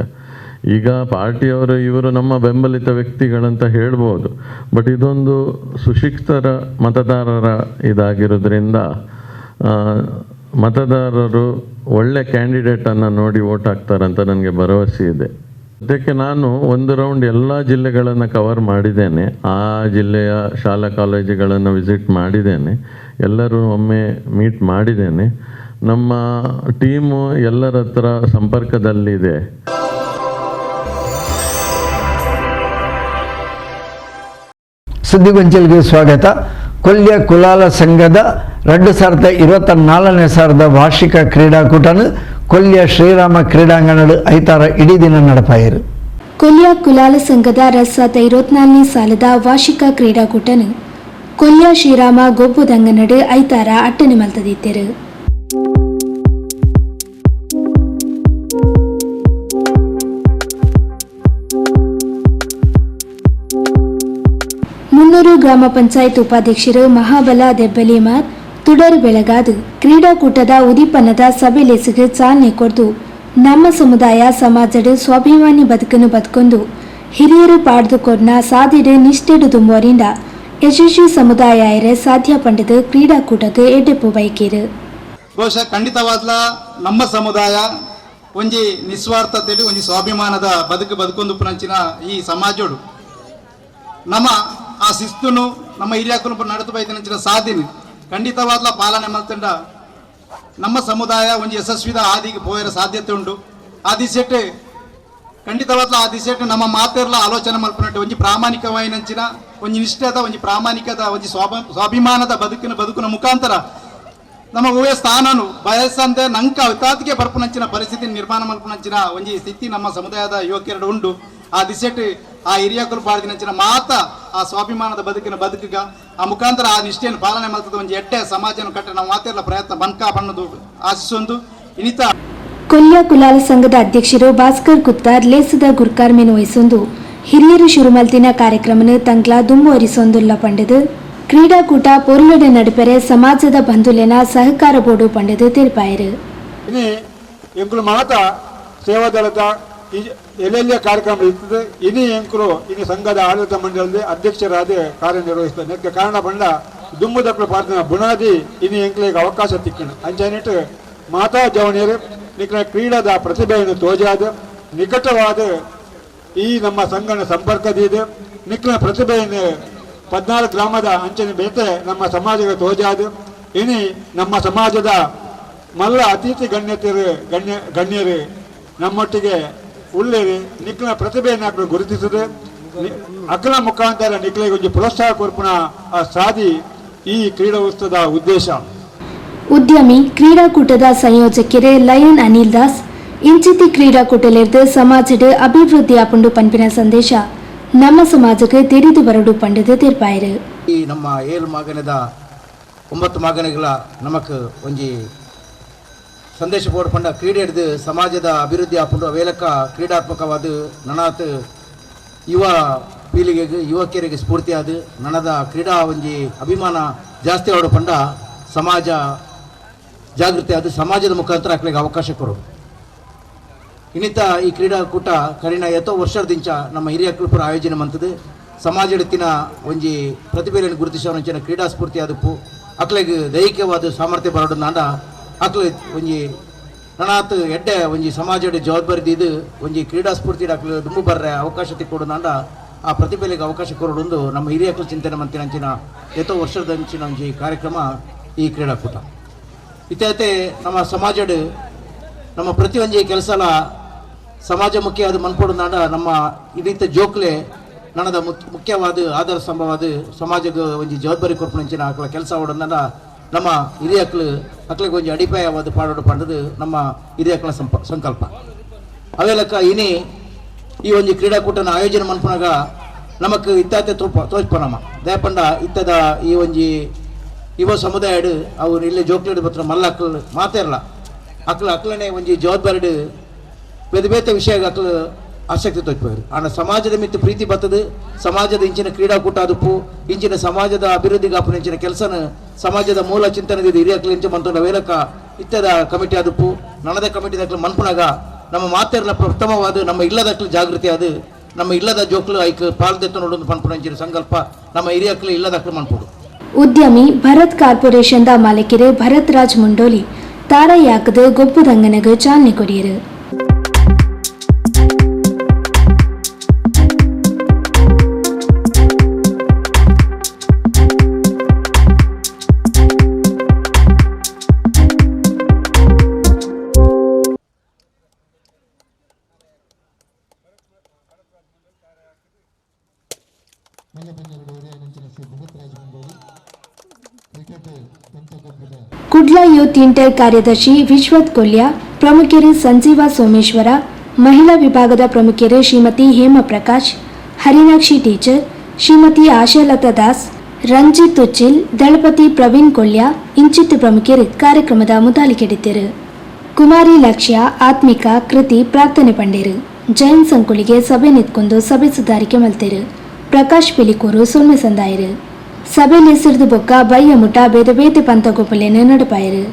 ಈಗ ಪಾರ್ಟಿಯವರು ಇವರು ನಮ್ಮ ಬೆಂಬಲಿತ ವ್ಯಕ್ತಿಗಳಂತ ಹೇಳ್ಬೋದು, ಬಟ್ ಇದೊಂದು ಸುಶಿಕ್ಷಿತರ ಮತದಾರರ ಇದಾಗಿರೋದ್ರಿಂದ ಮತದಾರರು ಒಳ್ಳೆ ಕ್ಯಾಂಡಿಡೇಟನ್ನು ನೋಡಿ ವೋಟ್ ಹಾಕ್ತಾರಂತ ನನಗೆ ಭರವಸೆ ಇದೆ. ಅದಕ್ಕೆ ನಾನು 1 ರೌಂಡ್ ಎಲ್ಲ ಜಿಲ್ಲೆಗಳನ್ನು ಕವರ್ ಮಾಡಿದ್ದೇನೆ. ಆ ಜಿಲ್ಲೆಯ ಶಾಲಾ ಕಾಲೇಜುಗಳನ್ನು ವಿಸಿಟ್ ಮಾಡಿದ್ದೇನೆ. ಎಲ್ಲರೂ ಒಮ್ಮೆ ಮೀಟ್ ಮಾಡಿದ್ದೇನೆ. ನಮ್ಮ ಟೀಮು ಎಲ್ಲರ ಹತ್ರ ಸಂಪರ್ಕದಲ್ಲಿದೆ. ಸುದ್ದಿಗೊಂಚಲಿಗೆ ಸ್ವಾಗತ. ಕೊಲ್ಯ ಕುಲಾಲ ಸಂಘದ 2024ನೇ ಸಾಲದ ವಾರ್ಷಿಕ ಕ್ರೀಡಾಕೂಟನು ಕೊಲ್ಯ ಶ್ರೀರಾಮ ಕ್ರೀಡಾಂಗಣದ ಐತಾರ ಇಡೀ ದಿನ ನಡಪಾಯಿರು. ಕೊಲ್ಯ ಕುಲಾಲ ಸಂಘದ 2024ನೇ ಸಾಲದ ವಾರ್ಷಿಕ ಕ್ರೀಡಾಕೂಟನು ಕೊಲ್ಯ ಶ್ರೀರಾಮ ಗೊಬ್ಬುದಂಗನಡು ಐತಾರ ಅಟ್ಟನೆ ಮಲ್ತದಿದ್ದರು. ಮುನ್ನೂರು ಗ್ರಾಮ ಪಂಚಾಯತ್ ಉಪಾಧ್ಯಕ್ಷರು ಮಹಾಬಲ ದೆಬ್ಬಲಿಮಾರ್ ತುಡರು ಬೆಳಗಾದು ಕ್ರೀಡಾಕೂಟದ ಉದೀಪನದ ಸಭೆಲೆಸಿಗೆ ಚಾಲನೆ ಕೊಡ್ದು ನಮ್ಮ ಸಮುದಾಯ ಸಮಾಜದ ಸ್ವಾಭಿಮಾನಿ ಬದುಕನ್ನು ಬದುಕೊಂಡು ಹಿರಿಯರು ಪಾಡ್ದುಕೊಂಡ ಸಾಧಿಡು ನಿಷ್ಠೆಡು ತುಂಬುವರಿಂದ ಯಶಸ್ವಿ ಸಮುದಾಯ ಸಾಧ್ಯ ಪಂಡದು ಕ್ರೀಡಾಕೂಟಕ್ಕೆ ಎಡೆಪ್ಪು ಬೈಕೇರು. ಬಹುಶಃ ಖಂಡಿತವಾದ್ಲ ನಮ್ಮ ಸಮುದಾಯ ಒಂಜಿ ನಿಸ್ವಾರ್ಥತೆಡು ಒಂಜಿ ಸ್ವಾಭಿಮಾನದ ಬದುಕೊಂದು ಪುನಂಚಿನ ಈ ಸಮಾಜೋಡು ನಮ್ಮ ಆ ಶಿಸ್ತುನು ನಮ್ಮ ಹಿರಿಯಕ್ಕೂ ನಡೆದು ಬೈದಿನ ಸಾಧಿನಿ ಖಂಡಿತವಾದ್ಲ ಪಾಲನೆ ಮಲ್ತಂಡ ನಮ್ಮ ಸಮುದಾಯ ಒಂದು ಯಶಸ್ವಿದ ಆದಿಗೆ ಪೋಯರ ಸಾಧ್ಯತೆ ಉಂಟು. ಆ ದಿಸೆಟ್ಟು ಖಂಡಿತವಾದ್ಲ ಆ ದಿಸೆಟ್ಟು ನಮ್ಮ ಮಾತೆರ್ಲ ಆಲೋಚನೆ ಮಲ್ಪನಟ್ಟು ಒಂಜಿ ಪ್ರಾಮಾಣಿಕವಾಯಿನಂಚಿನ ಒಂಜಿ ನಿಷ್ಠೆದ ಒಂಜಿ ಪ್ರಾಮಾಣಿಕದ ಒಂಜಿ ಸ್ವಾಭಿಮಾನದ ಬದುಕಿನ ಮುಖಾಂತರ ನಮ್ಮ ಊಯ ಸ್ಥಾನನು ಬಯಸಂತೆ ನಂಕ ಅವತಾತಿಗೆ ಬರ್ಪುನಂಚಿನ ಪರಿಸ್ಥಿತಿ ನಿರ್ಮಾಣ ಮಲ್ಪನಂಚಿನ ಒಂಜಿ ಸ್ಥಿತಿ ನಮ್ಮ ಸಮುದಾಯದ ಯುವಕರೆಡು ಉಂಟು. ಆ ದಿಸೆಟ್ಟು ಆ ಹಿರಿಯಕರು ಪಾಡ್ದಿನಂಚಿನ ಮಾತ ಆ ಸ್ವಾಭಿಮಾನದ ಬದುಕಿಗ ಆ ಮುಖಾಂತರ ಆ ನಿಷ್ಠೆಯನ್ನು ಪಾಲನೆ ಮಾಡ್ತದ ಒಂದು ಎಡ್ಡೆ ಸಮಾಜನ ಕಟ್ಟ ನಾವು ಮಾತೆಲ್ಲ ಪ್ರಯತ್ನ ಬನ್ಕ ಬಣ್ಣದು ಆಶಿಸೊಂದು ಇನಿತ. ಕೊಲ್ಯ ಕುಲಾಲ ಸಂಘದ ಅಧ್ಯಕ್ಷರು ಭಾಸ್ಕರ್ ಕುತ್ತಾರ್ ಲೇಸದ ಗುರ್ಕಾರ್ಮೆನು ವಹಿಸೊಂದು ಹಿರಿಯರು ಶುರುಮಲ್ತಿನ ಕಾರ್ಯಕ್ರಮನು ತಂಗ್ಲ ದುಂಬುವರಿಸೊಂದುಲ್ಲ ಪಂಡದು ಕ್ರೀಡಾಕೂಟ ಪೊರುಳಡ ನಡುಪೆರೆ ಸಮಾಜದ ಬಂಧುಲೆನ ಸಹಕಾರ ಬೋರ್ಡು ಪಂಡದು ತಿಳಿಪಾಯರು. ಇನಿ ಎಂಕುಲು ಮಾತ ಸೇವಾದಳದ ಎಲ್ಲೆಲ್ಲ ಕಾರ್ಯಕ್ರಮ ಇರ್ತದೆ. ಇನಿ ಎಂಕುಲು ಇನಿ ಸಂಘದ ಆಡಳಿತ ಮಂಡಳದ ಅಧ್ಯಕ್ಷರಾದ ಕಾರ್ಯನಿರ್ವಹಿಸ್ತಾರೆ. ನೆಕ್ಕ ಕಾರಣ ಬಂಡ ದುಮ್ಮುದಕ್ಕಳು ಪಾರ್ತಿನ ಬುನಾದಿ ಇನ್ನು ಎಂಕ್ಲೆಗೆ ಅವಕಾಶ ತಿಕ್ಕಣ ಅಂಚನಿಟ್ಟು ಮಾತಾ ಜವಣಿಯರು ನಿಕ್ಲ ಕ್ರೀಡಾದ ಪ್ರತಿಭೆಯನ್ನು ತೋಜಾದ ನಿಕಟವಾದ ಈ ನಮ್ಮ ಸಂಘನ ಸಂಪರ್ಕದಿದೆ ನಿಕ್ಲ ಪ್ರತಿಭೆಯನ್ನು 14 ಗ್ರಾಮದ ಅಂಚನೆ ಬೇತೆ ನಮ್ಮ ಸಮಾಜಕ್ಕೆ ತೋಜಾದ ಇನಿ ನಮ್ಮ ಸಮಾಜದ ಮಲ್ಲ ಅತಿಥಿ ಗಣ್ಯರು ನಮ್ಮೊಟ್ಟಿಗೆ ಉಳ್ಳೇರಿ ನಿಕ್ಲ ಪ್ರತಿಭೆಯನ್ನು ಗುರುತಿಸಿದೆ ಅಕಲ ಮುಖಾಂತರ ನಿಕ್ಲಿಗೆ ಒಂದು ಪ್ರೋತ್ಸಾಹ ಕೊರ್ಪುನ ಸಾಧಿ ಈ ಕ್ರೀಡಾ ಉತ್ಸವದ ಉದ್ದೇಶ. ಉದ್ಯಮಿ ಕ್ರೀಡಾಕೂಟದ ಸಂಯೋಜಕರೇ ಲಯನ್ ಅನಿಲ್ ದಾಸ್ ಇಂಚಿತಿ ಕ್ರೀಡಾಕೂಟಲಿರ್ದು ಸಮಾಜದ ಅಭಿವೃದ್ಧಿ ಆಪುಂಡು ಪಂಪಿನ ಸಂದೇಶ ನಮ್ಮ ಸಮಾಜಕ್ಕೆ ತೆರೆದು ಬರಡು ಪಂಡದು ತೀರ್ಪಾಯರು. ಈ ನಮ್ಮ 7 ಮಗನದ 9 ಮಗನಗಳ ನಮಕ್ ಒಂಜಿ ಸಂದೇಶ ಬೋರ್ಡ್ ಪಂಡ ಕ್ರೀಡೆ ಹಿಡಿದು ಸಮಾಜದ ಅಭಿವೃದ್ಧಿ ಆಪುಂಡು ಅವೇಲಕ ಕ್ರೀಡಾತ್ಮಕವಾದ ನನಾತ್ ಯುವ ಪೀಳಿಗೆಗೆ ಯುವಕಿಯರಿಗೆ ಸ್ಫೂರ್ತಿಯಾದ ನನದ ಕ್ರೀಡಾ ಒಂಜಿ ಅಭಿಮಾನ ಜಾಸ್ತಿ ಆಡೋ ಪಂಡ ಸಮಾಜ ಜಾಗೃತಿ ಅದು ಸಮಾಜದ ಮುಖಾಂತರ ಹಾಕ್ಲಿಕ್ಕೆ ಅವಕಾಶ ಕೊಡೋದು. ಇನ್ನಿತ ಈ ಕ್ರೀಡಾಕೂಟ ಕರಿನ ಎತ್ತೋ ವರ್ಷದಿಂದ ನಮ್ಮ ಹಿರಿಯ ಪುರ ಆಯೋಜನೆ ಮಂತದ್ದು ಸಮಾಜ ಎತ್ತಿನ ಒಂಜಿ ಪ್ರತಿಭೆಯನ್ನು ಗುರುತಿಸುವಂಚಿನ ಕ್ರೀಡಾ ಸ್ಫೂರ್ತಿ ಆದಪ್ಪು ಅಕ್ಲಿಗೆ ದೈಹಿಕವಾದ ಸಾಮರ್ಥ್ಯ ಬರೋದು ನಾಡ ಅಕ್ಲೆ ಒಂಜಿ ನನಾತ್ ಎಡ್ಡೆ ಒಂಜಿ ಸಮಾಜದ ಜವಾಬ್ದಾರಿ ಇದು ಒಂಜಿ ಕ್ರೀಡಾ ಸ್ಫೂರ್ತಿ ಅಕ್ಲೆ ದುಂಬು ಬರ್ರೆ ಅವಕಾಶ ತಿಕ್ಕೊಡು ನಾಡ ಆ ಪ್ರತಿಭೆಗೆ ಅವಕಾಶ ಕೊಡೋದು ನಮ್ಮ ಹಿರಿಯ ಚಿಂತನೆ ಮಂತಿನ ಎತ್ತೋ ವರ್ಷದ ಅಂಚಿನ ಒಂಜಿ ಕಾರ್ಯಕ್ರಮ ಈ ಕ್ರೀಡಾಕೂಟ. ಇತ್ತೆ ನಮ್ಮ ಸಮಾಜದ ನಮ್ಮ ಪ್ರತಿಯೊಂದು ಕೆಲಸಲ ಸಮಾಜಮುಖಿ ಅದು ಮನ್ಪೊಡು ನಾಡ ನಮ್ಮ ಇದೀತ ಜೋಕ್ಲೆ ನನದ ಮುಖ್ಯವಾದ ಆಧಾರ ಸ್ತಂಭವಾದ ಸಮಾಜಕ್ಕೆ ಒಂಜಿ ಜವಾಬ್ದಾರಿ ಕೊರ್ಪುನಂಚಿನ ಅಕ್ಲ ಕೆಲಸ ಓಡೋದ ನಮ್ಮ ಅಕ್ಲಿಗೆ ಒಂಜಿ ಅಡಿಪಾಯವಾದ ಪಾಡೋಡು ಪಂಡದು ನಮ್ಮ ಹಿರಿಯಕ್ಕಳ ಸಂಕಲ್ಪ ಅವೇಲಕ್ಕ ಇನಿ ಈ ಒಂಜಿ ಕ್ರೀಡಾಕೂಟನ ಆಯೋಜನೆ ಮನ್ಪುನಾಗ ನಮಕ್ ಇತ್ತಾತೆ ತೋಚ್ಪನಮ್ಮ ದಯಪಂಡ ಇತ್ತದ ಈ ಒಂಜಿ ಯುವ ಸಮುದಾಯಡು ಅವ್ರು ಇಲ್ಲೇ ಜೋಕ್ಲೇಡು ಬತ್ರ ಮಲ್ಲ ಅಕ್ಲು ಮಾತೇರಲ್ಲ ಅಕ್ಲನೇ ಒಂಜಿ ಜವಾಬ್ದಾರಿ ಬೇತೆ ಬೇತೆ ವಿಷಯ ಅಕ್ಲು ಆಸಕ್ತಿ ತೋಚ್ಪೋರು ಆನ ಸಮಾಜದ ಮಿತ್ತು ಪ್ರೀತಿ ಬರ್ತದೆ ಸಮಾಜದ ಇಂಚಿನ ಕ್ರೀಡಾಕೂಟ ಅದಪ್ಪು ಇಂಚಿನ ಸಮಾಜದ ಅಭಿವೃದ್ಧಿಗೆ ಆಪುನ ಇಂಚಿನ ಕೆಲಸನ ಸಮಾಜದ ಮೂಲ ಚಿಂತನೆಗೆ ಹಿರಿಯಕ್ಲು ಇಂಚ ಮಂತೊಂಡ ವೇಲಕ ಇತ್ತದ ಕಮಿಟಿ ಅದಪ್ಪು ನನದ ಕಮಿಟಿ ದಕ್ಲು ಮನ್ಪುನಾಗ ನಮ್ಮ ಮಾತೇರಲ ಪ್ರಥಮವಾದ ನಮ್ಮ ಇಲ್ಲದಕ್ಲು ಜಾಗೃತಿ ಅದು ನಮ್ಮ ಇಲ್ಲದ ಜೋಕ್ಲು ಐಕ್ ಪಾಲ್ದೆತ್ತು ನೋಡೊಂದು ಪನ್ಪುನ ಇಂಚಿನ ಸಂಕಲ್ಪ ನಮ್ಮ ಹಿರಿಯಕ್ಲು ಇಲ್ಲದಕ್ಲು ಮನ್ಪುಡು. ಉದ್ಯಮಿ ಭರತ್ ಕಾರ್ಪೊರೇಷನ್ ಮಾಲೀಕರು ಭರತ್ ರಾಜ್ ಮುಂಡೋಲಿ ತಾರಯಾಕದ ಗೊಬ್ಬುದಂಗನಗೆ ಚಾಲನೆ ಕೊಡಿಯರು. ಕುಡ್ಲ ಯೂತ್ ಇಂಟರ್ ಕಾರ್ಯದರ್ಶಿ ವಿಶ್ವತ್ ಕೊಲ್ಯ, ಪ್ರಮುಖರು ಸಂಜೀವ ಸೋಮೇಶ್ವರ, ಮಹಿಳಾ ವಿಭಾಗದ ಪ್ರಮುಖರು ಶ್ರೀಮತಿ ಹೇಮ ಪ್ರಕಾಶ್, ಹರಿನಾಕ್ಷಿ ಟೀಚರ್, ಶ್ರೀಮತಿ ಆಶಾಲತಾ ದಾಸ್, ರಂಜಿತ್ ಉಚ್ಚಿಲ್, ದಳಪತಿ ಪ್ರವೀಣ್ ಕೊಲ್ಯ ಇಂಚಿತ್ತು ಪ್ರಮುಖರು ಕಾರ್ಯಕ್ರಮದ ಮುತಾಲಿಕೆಡಿದ್ದರು. ಕುಮಾರಿ ಲಕ್ಷ್ಯ, ಆತ್ಮಿಕಾ, ಕೃತಿ ಪ್ರಾರ್ಥನೆ ಪಂಡೇರು. ಜಯಂತ್ ಸಂಕುಳಿಗೆ ಸಭೆ ನಿಂತ್ಕೊಂಡು ಸಭೆ ಸುಧಾರಿಕೆ ಮಲ್ತೇರು. ಪ್ರಕಾಶ್ ಪಿಲಿಕೂರು ಸೊನ್ನೆ ಸಂದಾಯರು. ಸಭೆಯಲ್ಲಿ ಹೆಸರಿದು ಬೊಕ್ಕ ಬಯ್ಯ ಮುಟ ಬೇದ ಬೇತೆ ಪಂತ ಗೋಪಲೆಯನ್ನು ನಡಪಾಯರು.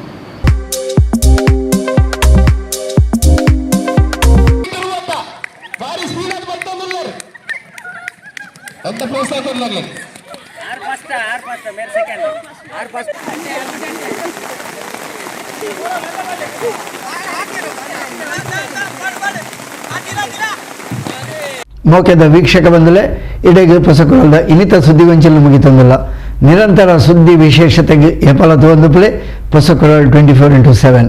ಮೋಕೆದ ವೀಕ್ಷಕ ಬಂದಲೆ ಇಡೆಗೆ ಪೊಸಕೊಳದ ಇನ್ನಿತ ಸುದ್ದಿಗೊಂಚಲು ಮುಗಿತಂದಿಲ್ಲ. ನಿರಂತರ ಸುದ್ದಿ ವಿಶೇಷತೆಗೆ ಎಪಲ ತೋಂದುಪಲೆ ಪೊಸಕೊಳಲ್ 24x7.